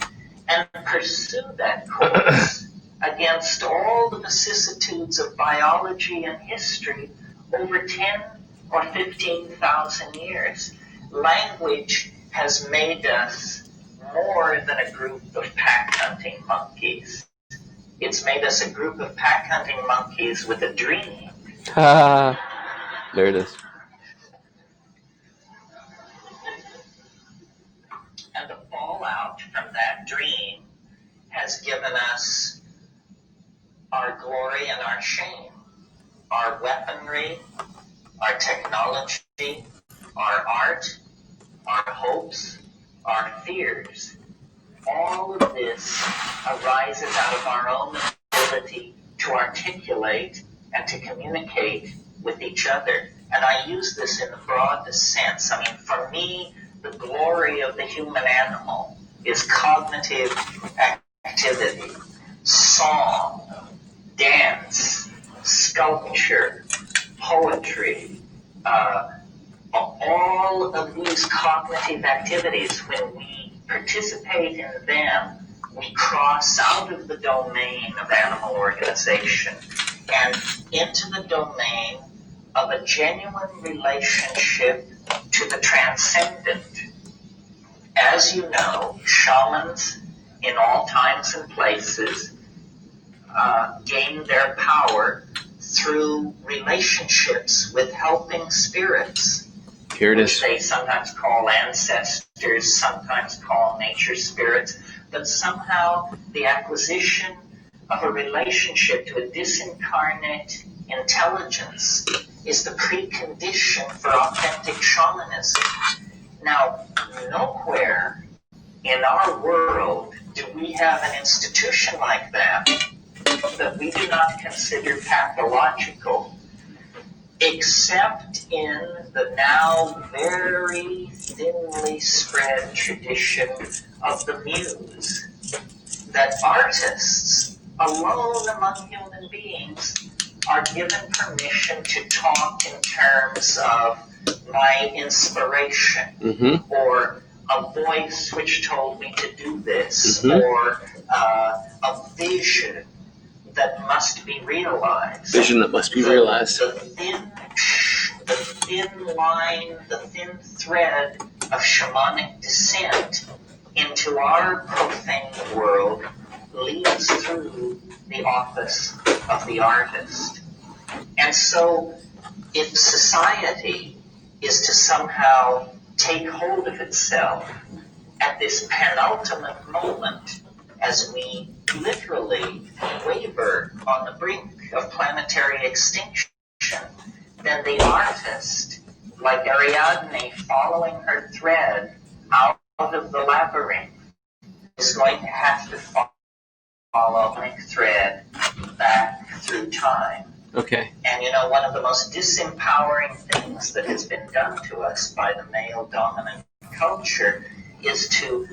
and pursue that course against all the vicissitudes of biology and history over 10 or 15,000 years. Language has made us more than a group of pack-hunting monkeys. It's made us a group of pack-hunting monkeys with a dream. There it is. And the fallout from that dream has given us our glory and our shame, our weaponry, our technology, our art, our hopes, our fears. All of this arises out of our own ability to articulate and to communicate with each other. And I use this in the broadest sense. I mean, for me, the glory of the human animal is cognitive activity, song, dance, sculpture, poetry, all of these cognitive activities, when we participate in them, we cross out of the domain of animal organization and into the domain of a genuine relationship to the transcendent. As you know, shamans in all times and places gain their power through relationships with helping spirits. Here it Which is. they sometimes call ancestors, sometimes call nature spirits, but somehow the acquisition of a relationship to a disincarnate intelligence is the precondition for authentic shamanism. Now, nowhere in our world do we have an institution like that we do not consider pathological, except in the now very thinly spread tradition of the muse, that artists alone among human beings are given permission to talk in terms of my inspiration, or a voice which told me to do this, or a vision that must be realized. Vision that must be realized. The thin line, the thin thread of shamanic descent into our profane world leads through the office of the artist. And so, if society is to somehow take hold of itself at this penultimate moment, as we literally waver on the brink of planetary extinction, then the artist, like Ariadne following her thread out of the labyrinth, is going to have to follow the thread back through time. Okay. And you know, one of the most disempowering things that has been done to us by the male-dominant culture is to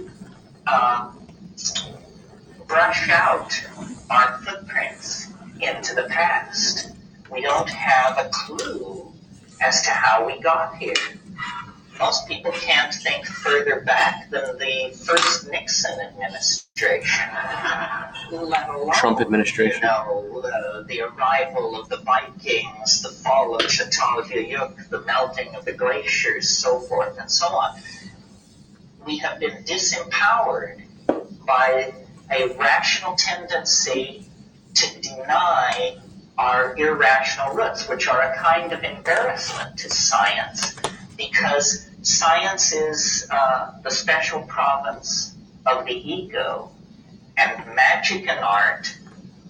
brush out our footprints into the past. We don't have a clue as to how we got here. Most people can't think further back than the first Nixon administration, let alone, Trump administration. The arrival of the Vikings, the fall of Çatalhöyük, the melting of the glaciers, so forth and so on. We have been disempowered by a rational tendency to deny our irrational roots, which are a kind of embarrassment to science, because science is the special province of the ego, and magic and art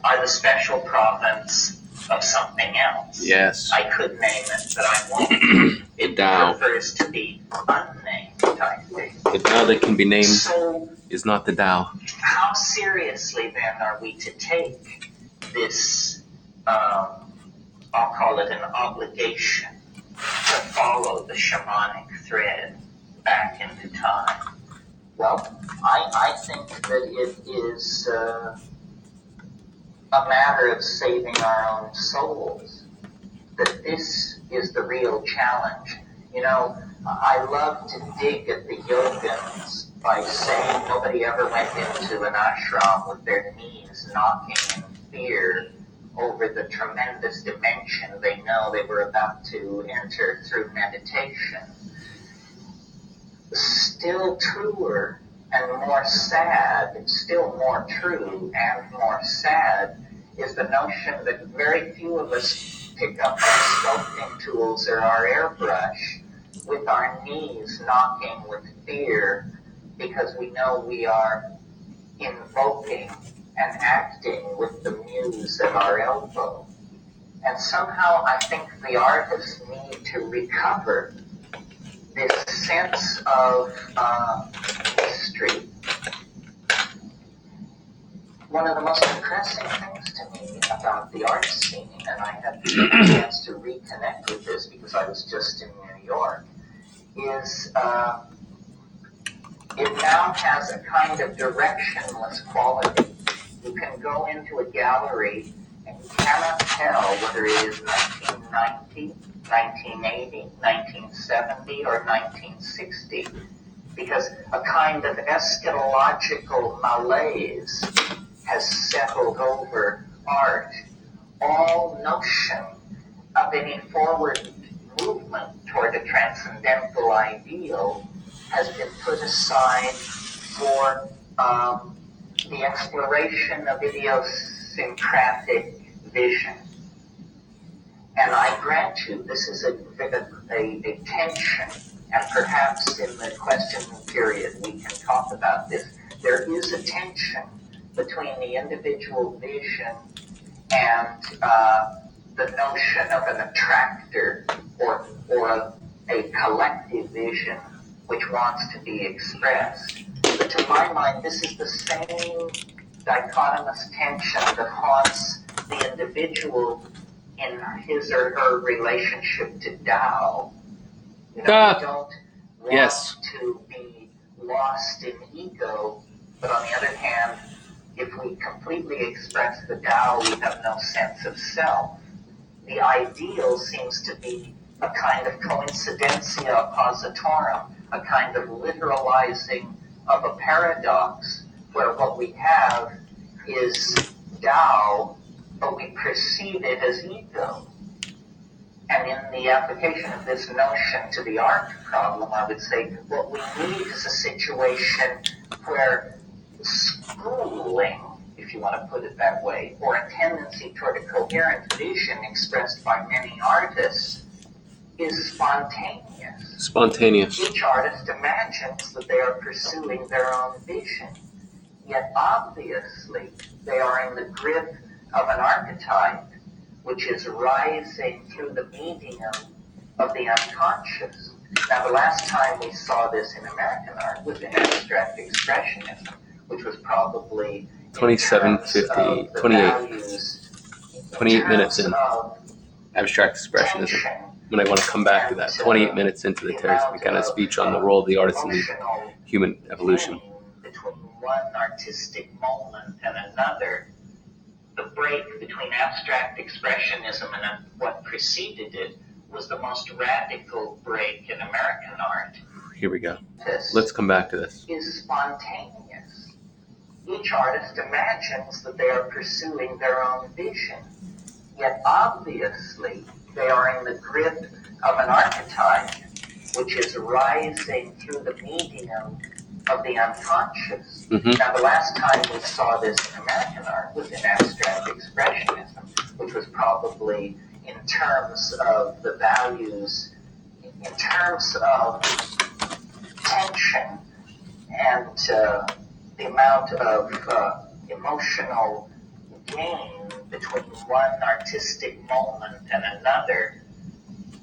are the special province of something else. Yes. I could name it, but I won't. It Tao. prefers to be unnamed, I think. The Tao that can be named So, is not the Tao. how seriously then are we to take this, I'll call it an obligation, to follow the shamanic thread back into time? Well, I think that it is a matter of saving our own souls, that this is the real challenge. You know, I love to dig at the yogins by saying nobody ever went into an ashram with their knees knocking in fear over the tremendous dimension they know they were about to enter through meditation. Still truer and more sad, still more true and more sad, is the notion that very few of us pick up our sculpting tools or our airbrush with our knees knocking with fear, because we know we are invoking and acting with the muse at our elbow. And somehow I think the artists need to recover this sense of history. One of the most depressing things to me about the art scene, and I had the chance to reconnect with this because I was just in New York, is it now has a kind of directionless quality. You can go into a gallery and you cannot tell whether it is 1990, 1980, 1970, or 1960, because a kind of eschatological malaise has settled over art. All notion of any forward movement toward a transcendental ideal has been put aside for the exploration of idiosyncratic vision. And I grant you, this is a tension, and perhaps in the question period we can talk about this. There is a tension between the individual vision and the notion of an attractor or a collective vision which wants to be expressed. But to my mind, this is the same dichotomous tension that haunts the individual in his or her relationship to Tao. You know, we don't want to be lost in ego, but on the other hand, if we completely express the Tao, we have no sense of self. The ideal seems to be a kind of coincidentia oppositorum, a kind of literalizing of a paradox, where what we have is Tao, but we perceive it as ego. And in the application of this notion to the art problem, I would say what we need is a situation where schooling, if you want to put it that way, or a tendency toward a coherent vision expressed by many artists is spontaneous. Spontaneous. Each artist imagines that they are pursuing their own vision, yet obviously they are in the grip of an archetype which is rising through the medium of the unconscious. Now, the last time we saw this in American art was in abstract expressionism, which was probably 28 minutes in abstract expressionism. When I want to come back to that, 28 minutes into the Terence McKenna speech on the role of the artist in the human evolution. Between one artistic moment and another, the break between abstract expressionism and what preceded it was the most radical break in American art. Here we go. Let's come back to this. Is spontaneous. Each artist imagines that they are pursuing their own vision, yet obviously they are in the grip of an archetype which is rising through the medium of the unconscious. Now, the last time we saw this in American art was in abstract expressionism, which was probably in terms of the values, in terms of tension and the amount of emotional gain between one artistic moment and another.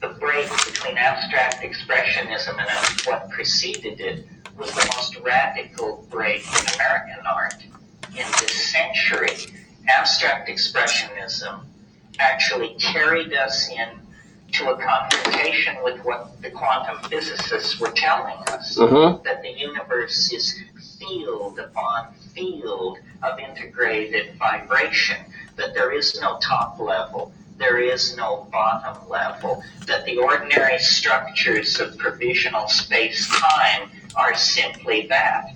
The break between abstract expressionism and what preceded it was the most radical break in American art in this century. Abstract expressionism actually carried us into a confrontation with what the quantum physicists were telling us, that the universe is field upon field of integrated vibration, that there is no top level, there is no bottom level, that the ordinary structures of provisional space-time are simply that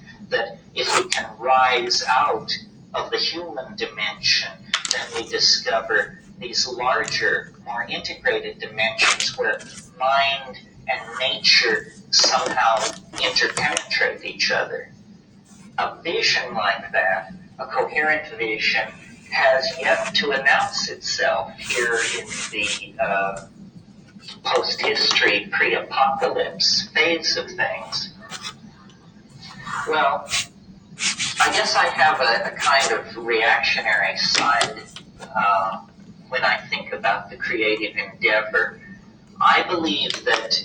if we can rise out of the human dimension, then we discover these larger, more integrated dimensions where mind and nature somehow interpenetrate each other. A vision like that, a coherent vision, has yet to announce itself here in the post-history, pre-apocalypse phase of things. Well, I guess I have a kind of reactionary side when I think about the creative endeavor. I believe that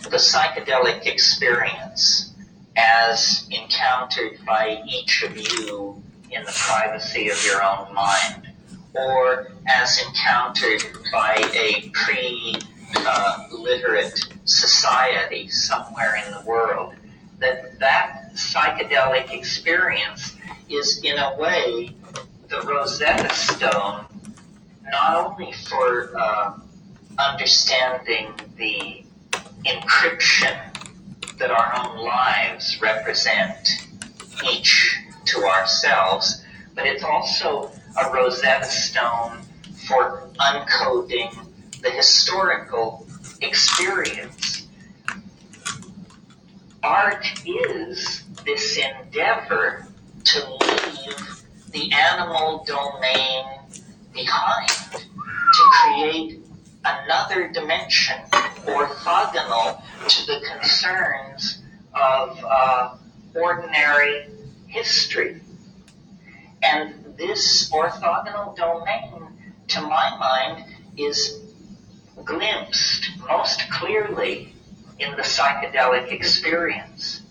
the psychedelic experience, as encountered by each of you in the privacy of your own mind, or as encountered by a pre-literate society somewhere in the world, that psychedelic experience is in a way the Rosetta Stone, not only for understanding the encryption that our own lives represent each to ourselves, but it's also a Rosetta Stone for uncoding the historical experience. Art is this endeavor to leave the animal domain behind, to create another dimension orthogonal to the concerns of ordinary history. And this orthogonal domain, to my mind, is glimpsed most clearly in the psychedelic experience.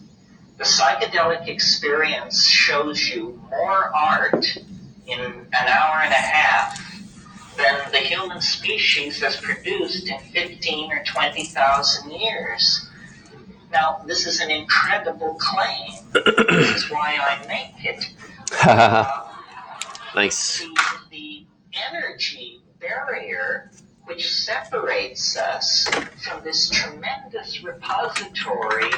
The psychedelic experience shows you more art in an hour and a half than the human species has produced in 15 or 20,000 years. Now, this is an incredible claim. This is why I make it. Nice. The energy barrier which separates us from this tremendous repository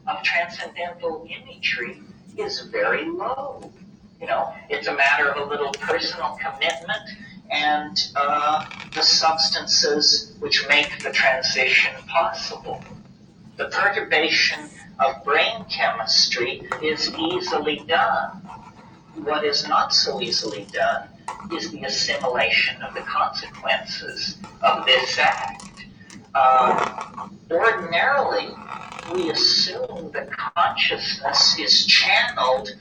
of transcendental imagery is very low. You know, it's a matter of a little personal commitment and the substances which make the transition possible. The perturbation of brain chemistry is easily done. What is not so easily done is the assimilation of the consequences of this act. Ordinarily, we assume that consciousness is channeled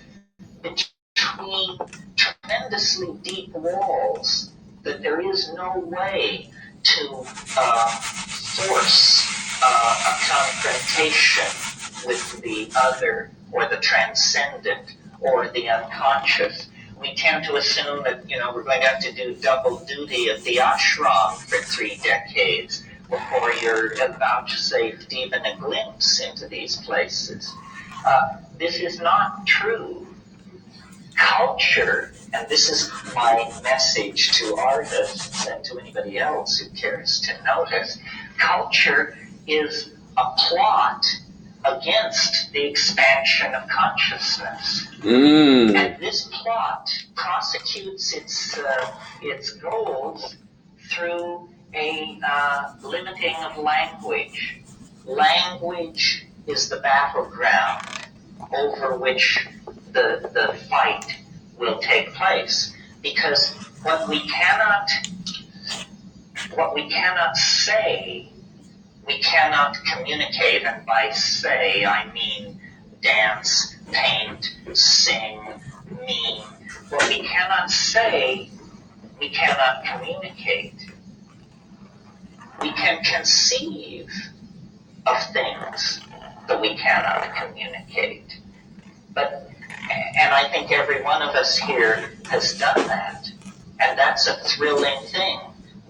between tremendously deep walls, that there is no way to force a confrontation with the other, or the transcendent, or the unconscious. We tend to assume that, we're going to have to do double duty at the ashram for 3 decades before you're vouchsafed even a glimpse into these places. This is not true. Culture, and this is my message to artists and to anybody else who cares to notice, culture is a plot against the expansion of consciousness. And this plot prosecutes its goals through a limiting of language. Language is the battleground over which the fight will take place, because what we cannot say, we cannot communicate, and by say I mean dance, paint, sing, meme. What we cannot say, we cannot communicate. We can conceive of things that we cannot communicate. And I think every one of us here has done that. And that's a thrilling thing.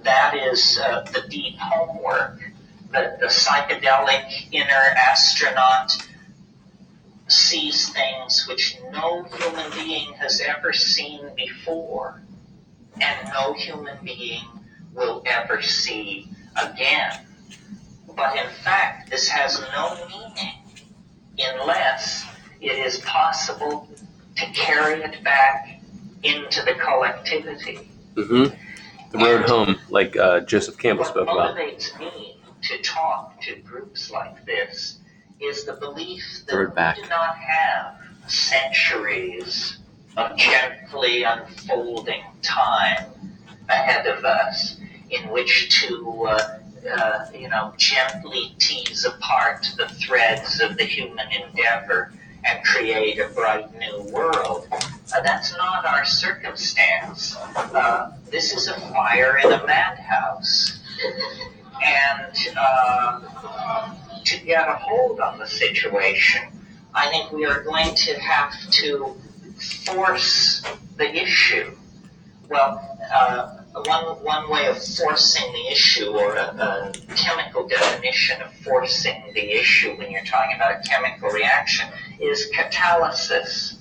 That is the deep homework. The psychedelic inner astronaut sees things which no human being has ever seen before. and no human being will ever see again. But in fact, this has no meaning unless it is possible to carry it back into the collectivity. Mm-hmm. The road home, like Joseph Campbell spoke about. What motivates me to talk to groups like this is the belief that we do not have centuries of gently unfolding time ahead of us in which to gently tease apart the threads of the human endeavor and create a bright new world. That's not our circumstance. This is a fire in a madhouse. And to get a hold on the situation, I think we are going to have to force the issue. Well, one way of forcing the issue, or a chemical definition of forcing the issue when you're talking about a chemical reaction, is catalysis.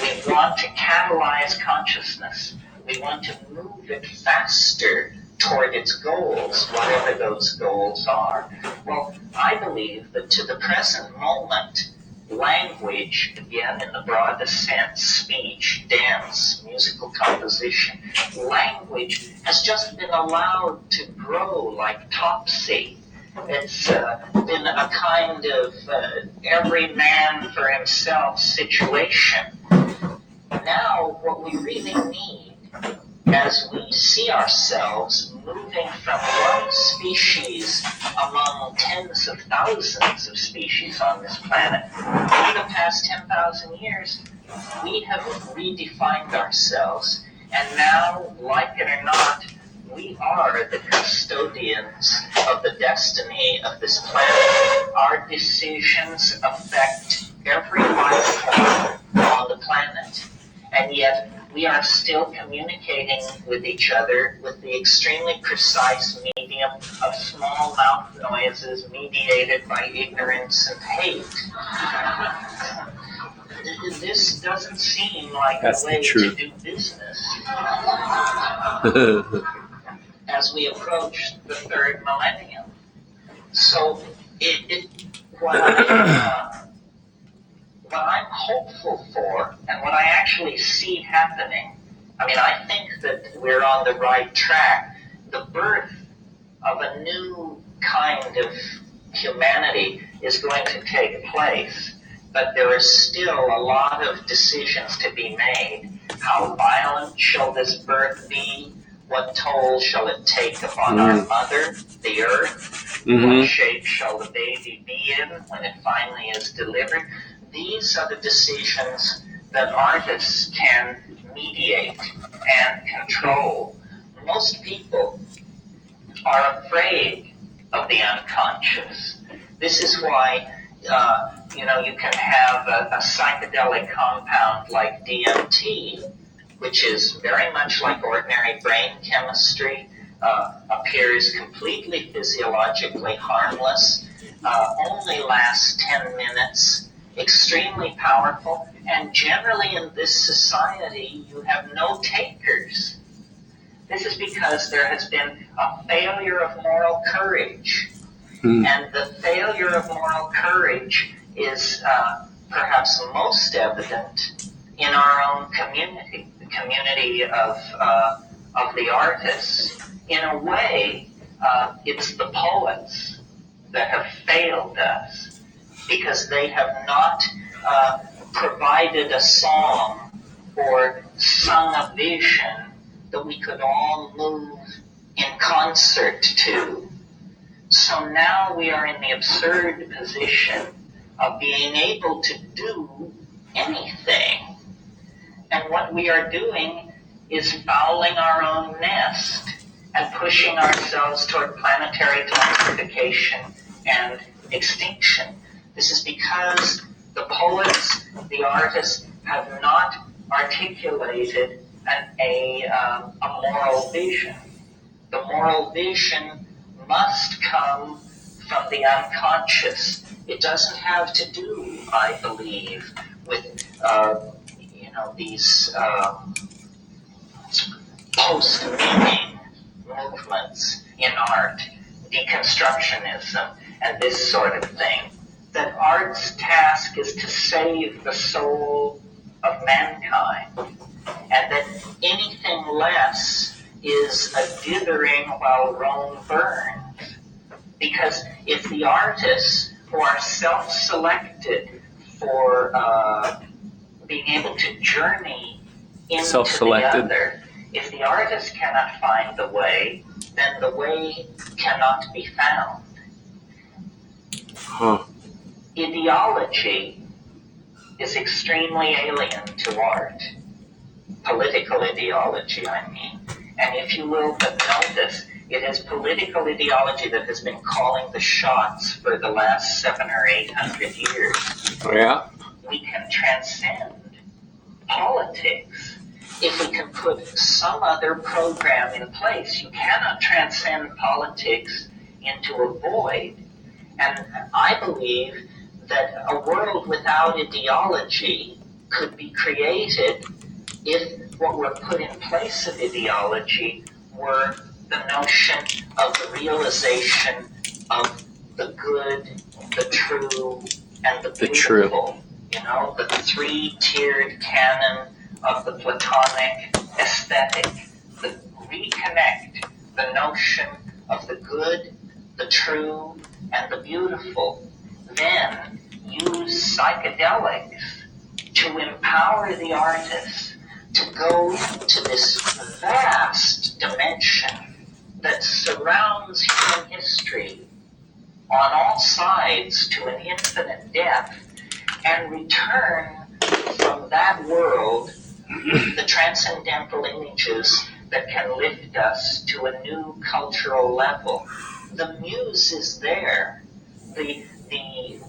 We want to catalyze consciousness. We want to move it faster toward its goals, whatever those goals are. Well, I believe that to the present moment, language, again in the broadest sense, speech, dance, musical composition, language has just been allowed to grow like topsy. It's been a kind of every man for himself situation. Now, what we really need, as we see ourselves moving from one species among tens of thousands of species on this planet, in the past 10,000 years, we have redefined ourselves, and now, like it or not, we are the custodians of the destiny of this planet. Our decisions affect every life form on the planet, and yet we are still communicating with each other with the extremely precise medium of small mouth noises mediated by ignorance and hate. This doesn't seem like a way to do business as we approach the third millennium. So what I'm hopeful for, and what I actually see happening, I think that we're on the right track. The birth of a new kind of humanity is going to take place, but there is still a lot of decisions to be made. How violent shall this birth be? What toll shall it take upon our mother, the earth? What shape shall the baby be in when it finally is delivered? These are the decisions that artists can mediate and control. Most people are afraid of the unconscious. This is why you can have a psychedelic compound like DMT, which is very much like ordinary brain chemistry, appears completely physiologically harmless, only lasts 10 minutes, extremely powerful, and generally in this society you have no takers. This is because there has been a failure of moral courage. And the failure of moral courage is perhaps most evident in our own community, the community of the artists. In a way, it's the poets that have failed us because they have not provided a song or sung a vision that we could all move in concert to. So now we are in the absurd position of being able to do anything. And what we are doing is fouling our own nest and pushing ourselves toward planetary classification and extinction. This is because the poets, the artists, have not articulated a moral vision. The moral vision must come from the unconscious. It doesn't have to do, I believe, with these post-meaning movements in art, deconstructionism, and this sort of thing, that art's task is to save the soul of mankind, and that anything less is a dithering while Rome burns. Because if the artists who are self-selected for being able to journey into the other, if the artist cannot find the way, then the way cannot be found. Ideology is extremely alien to art. Political ideology, I mean. And if you will but notice, it is political ideology that has been calling the shots for the last 700 or 800 years. Yeah. We can transcend politics if we can put some other program in place. You cannot transcend politics into a void. And I believe that a world without ideology could be created if what were put in place of ideology were the notion of the realization of the good, the true, and the beautiful. You know, the three-tiered canon of the Platonic aesthetic. Reconnect the notion of the good, the true, and the beautiful. Then use psychedelics to empower the artist to go to this vast dimension that surrounds human history on all sides to an infinite depth, and return from that world the transcendental images that can lift us to a new cultural level. The muse is there. The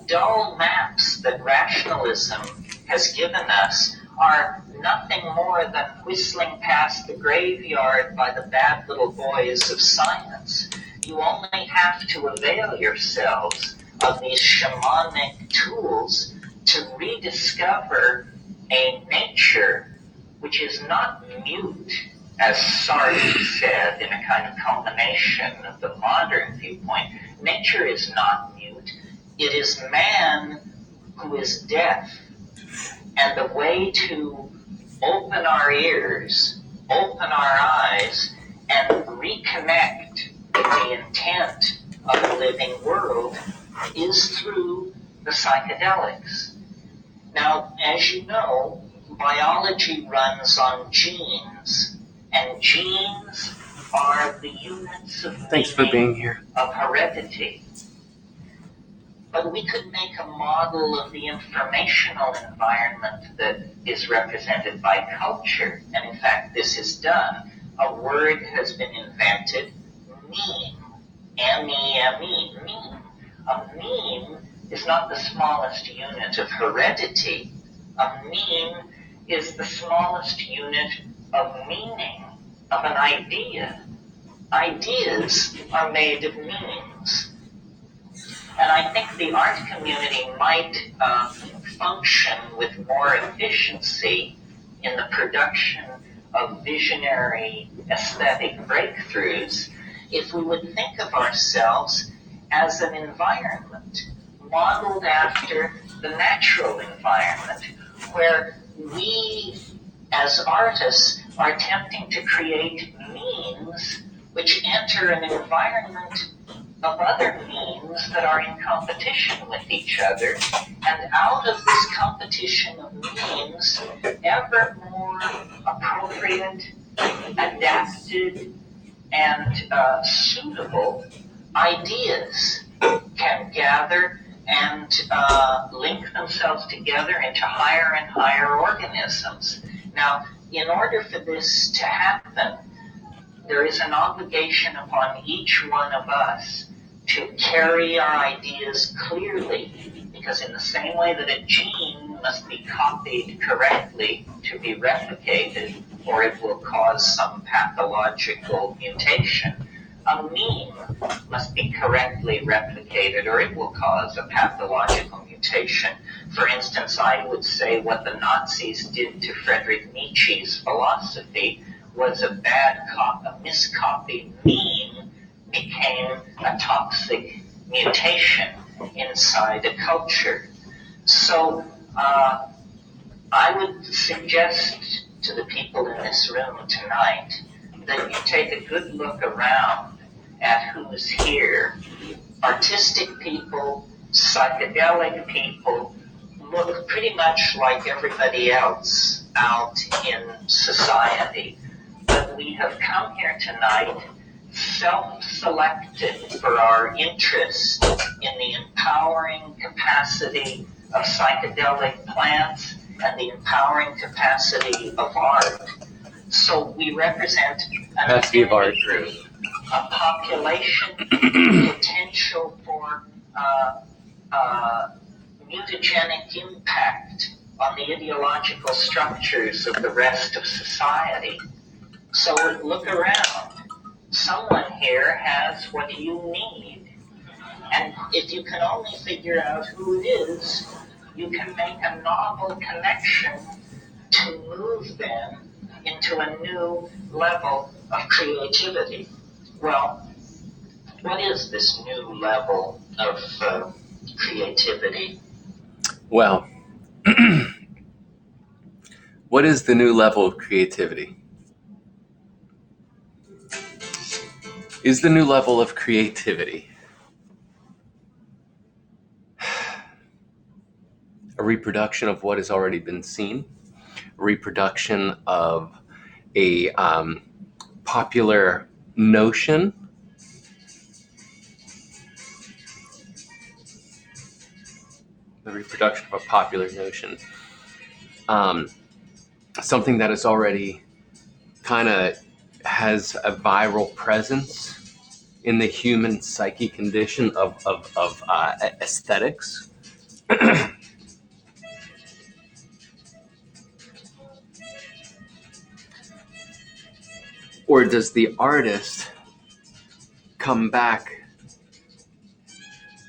dull maps that rationalism has given us are nothing more than whistling past the graveyard by the bad little boys of science. You only have to avail yourselves of these shamanic tools to rediscover a nature which is not mute, as Sartre said in a kind of culmination of the modern viewpoint. Nature is not mute. It is man who is deaf. And the way to open our ears, open our eyes, and reconnect with the intent of the living world is through the psychedelics. Now, as you know, biology runs on genes, and genes are the units of Thanks for being here. Of heredity. But we could make a model of the informational environment that is represented by culture, and in fact this is done. A word has been invented, meme, M-E-M-E, meme. A meme is not the smallest unit of heredity. A meme is the smallest unit of meaning, of an idea. Ideas are made of meanings. And I think the art community might function with more efficiency in the production of visionary aesthetic breakthroughs if we would think of ourselves as an environment modeled after the natural environment, where we as artists are attempting to create means which enter an environment of other means that are in competition with each other, and out of this competition of means, ever more appropriate, adapted, and suitable ideas can gather and link themselves together into higher and higher organisms. Now, in order for this to happen, there is an obligation upon each one of us to carry our ideas clearly, because in the same way that a gene must be copied correctly to be replicated, or it will cause some pathological mutation, a meme must be correctly replicated, or it will cause a pathological mutation. For instance, I would say what the Nazis did to Friedrich Nietzsche's philosophy was a miscopied meme became a toxic mutation inside a culture. So I would suggest to the people in this room tonight that you take a good look around at who's here. Artistic people, psychedelic people look pretty much like everybody else out in society. But we have come here tonight self-selected for our interest in the empowering capacity of psychedelic plants and the empowering capacity of art. So we represent an Capacity of art. group, a population potential for mutagenic impact on the ideological structures of the rest of society. So look around. Someone here has what you need. And if you can only figure out who it is, you can make a novel connection to move them into a new level of creativity. Well, what is this new level of creativity? Well, what is the new level of creativity? Is the new level of creativity a reproduction of what has already been seen? A reproduction of a popular notion? The reproduction of a popular notion. Something that is already kind of has a viral presence in the human psyche condition of aesthetics. Or does the artist come back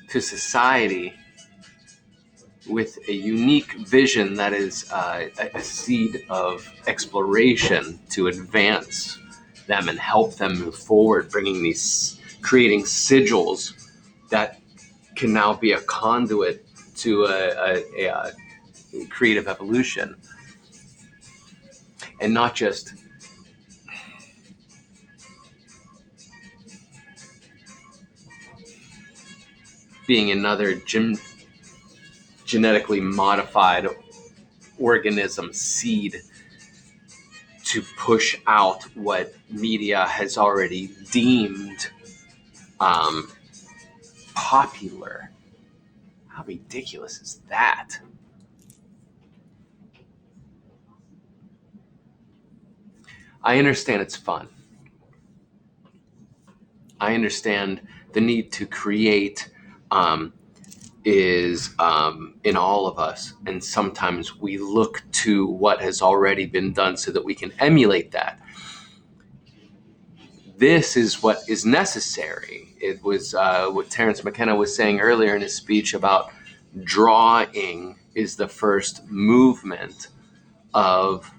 to society with a unique vision that is a seed of exploration to advance them and help them move forward, creating sigils that can now be a conduit to a creative evolution, and not just being another genetically modified organism seed to push out what media has already deemed popular. How ridiculous is that? I understand it's fun. I understand the need to create is in all of us. And sometimes we look to what has already been done so that we can emulate that. This is what is necessary. It was what Terence McKenna was saying earlier in his speech about drawing is the first movement of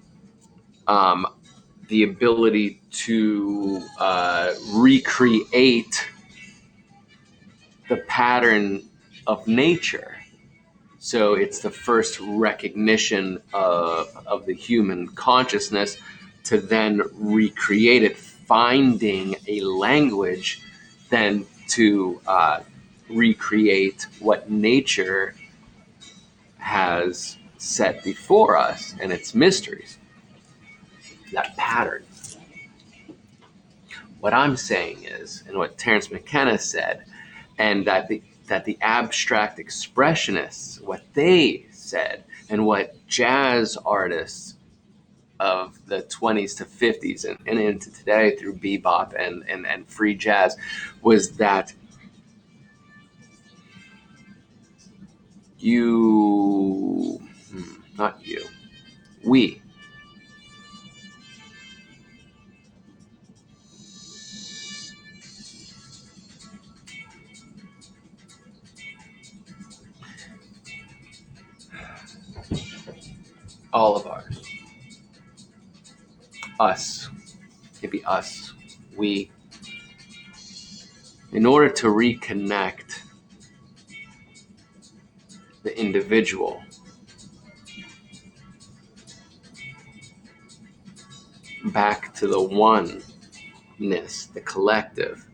the ability to recreate the pattern of nature. So it's the first recognition of the human consciousness to then recreate it, finding a language then to recreate what nature has set before us and its mysteries, that pattern. What I'm saying is, and what Terence McKenna said, and that the abstract expressionists, what they said, and what jazz artists of the 20s to 50s and into today through bebop and free jazz, was that we all of ours, us, could be us, we, in order to reconnect the individual back to the oneness, the collective,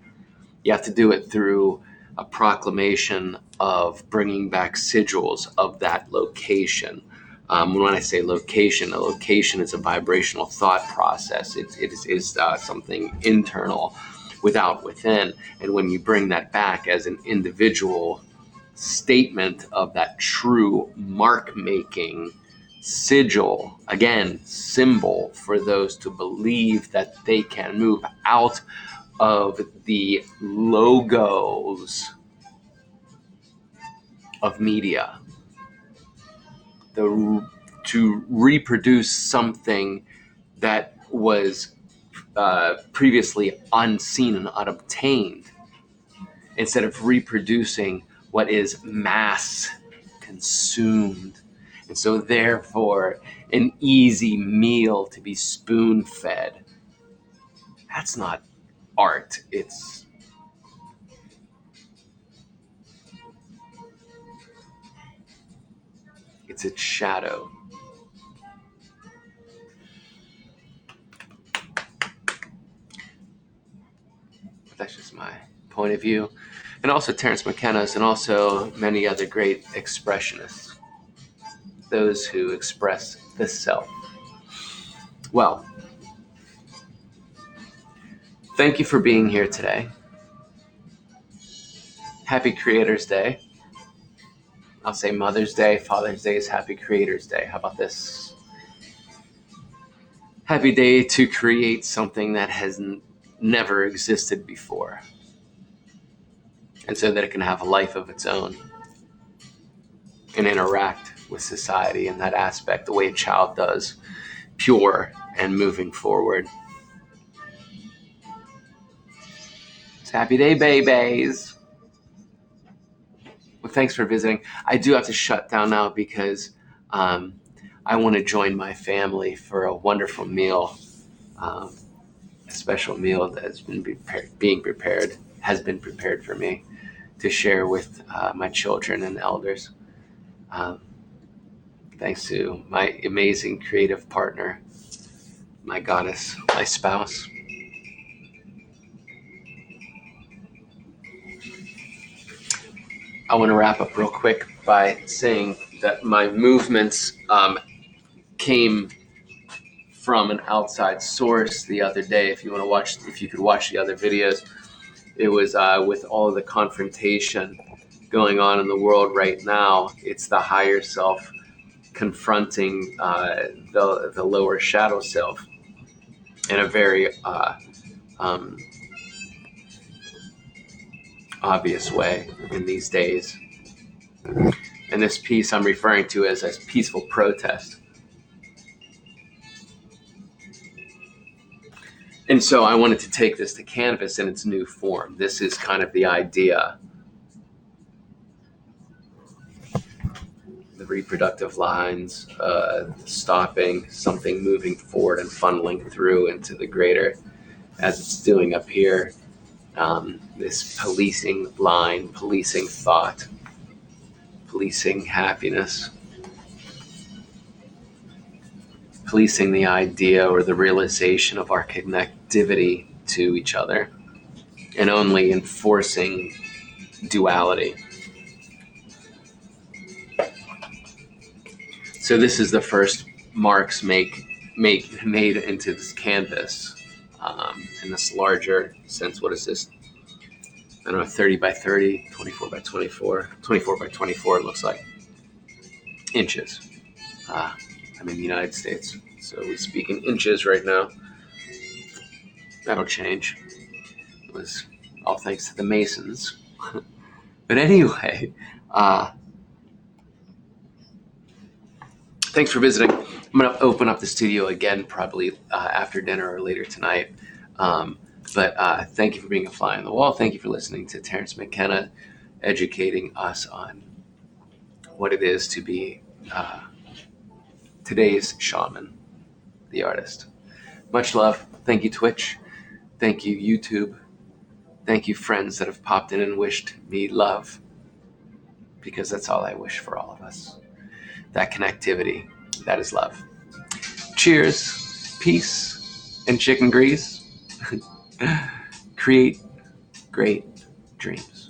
you have to do it through a proclamation of bringing back sigils of that location. When I say location, a location is a vibrational thought process. It is something internal, without, within. And when you bring that back as an individual statement of that true mark-making sigil, again, symbol for those to believe that they can move out of the logos of media, to reproduce something that was previously unseen and unobtained, instead of reproducing what is mass consumed. And so therefore, an easy meal to be spoon-fed. That's not art. It's its shadow. That's just my point of view. And also Terence McKenna's, and also many other great expressionists, those who express the self. Well, thank you for being here today. Happy Creators Day. I'll say Mother's Day, Father's Day is Happy Creators Day. How about this? Happy day to create something that has never existed before, and so that it can have a life of its own and interact with society in that aspect, the way a child does, pure and moving forward. It's Happy Day, babies. Well, thanks for visiting. I do have to shut down now because I want to join my family for a wonderful meal, a special meal that's been has been prepared for me to share with my children and elders. Thanks to my amazing creative partner, my goddess, my spouse. I want to wrap up real quick by saying that my movements came from an outside source the other day. If you could watch the other videos, it was with all of the confrontation going on in the world right now. It's the higher self confronting the lower shadow self in a very obvious way in these days. And this piece I'm referring to as a peaceful protest. And so I wanted to take this to canvas in its new form. This is kind of the idea. The reproductive lines, stopping, something moving forward and funneling through into the greater, as it's doing up here. This policing line, policing thought, policing happiness, policing the idea or the realization of our connectivity to each other, and only enforcing duality. So this is the first marks made into this canvas, in this larger sense. What is this? I don't know, 30 by 30, 24 by 24, 24 by 24 it looks like, inches. I'm in the United States, so we speak in inches right now. That'll change. It was all thanks to the Masons. But anyway, thanks for visiting. I'm going to open up the studio again probably after dinner or later tonight. But thank you for being a fly on the wall. Thank you for listening to Terence McKenna educating us on what it is to be today's shaman, the artist. Much love. Thank you, Twitch. Thank you, YouTube. Thank you, friends that have popped in and wished me love, because that's all I wish for all of us. That connectivity, that is love. Cheers, peace, and chicken grease. Create great dreams.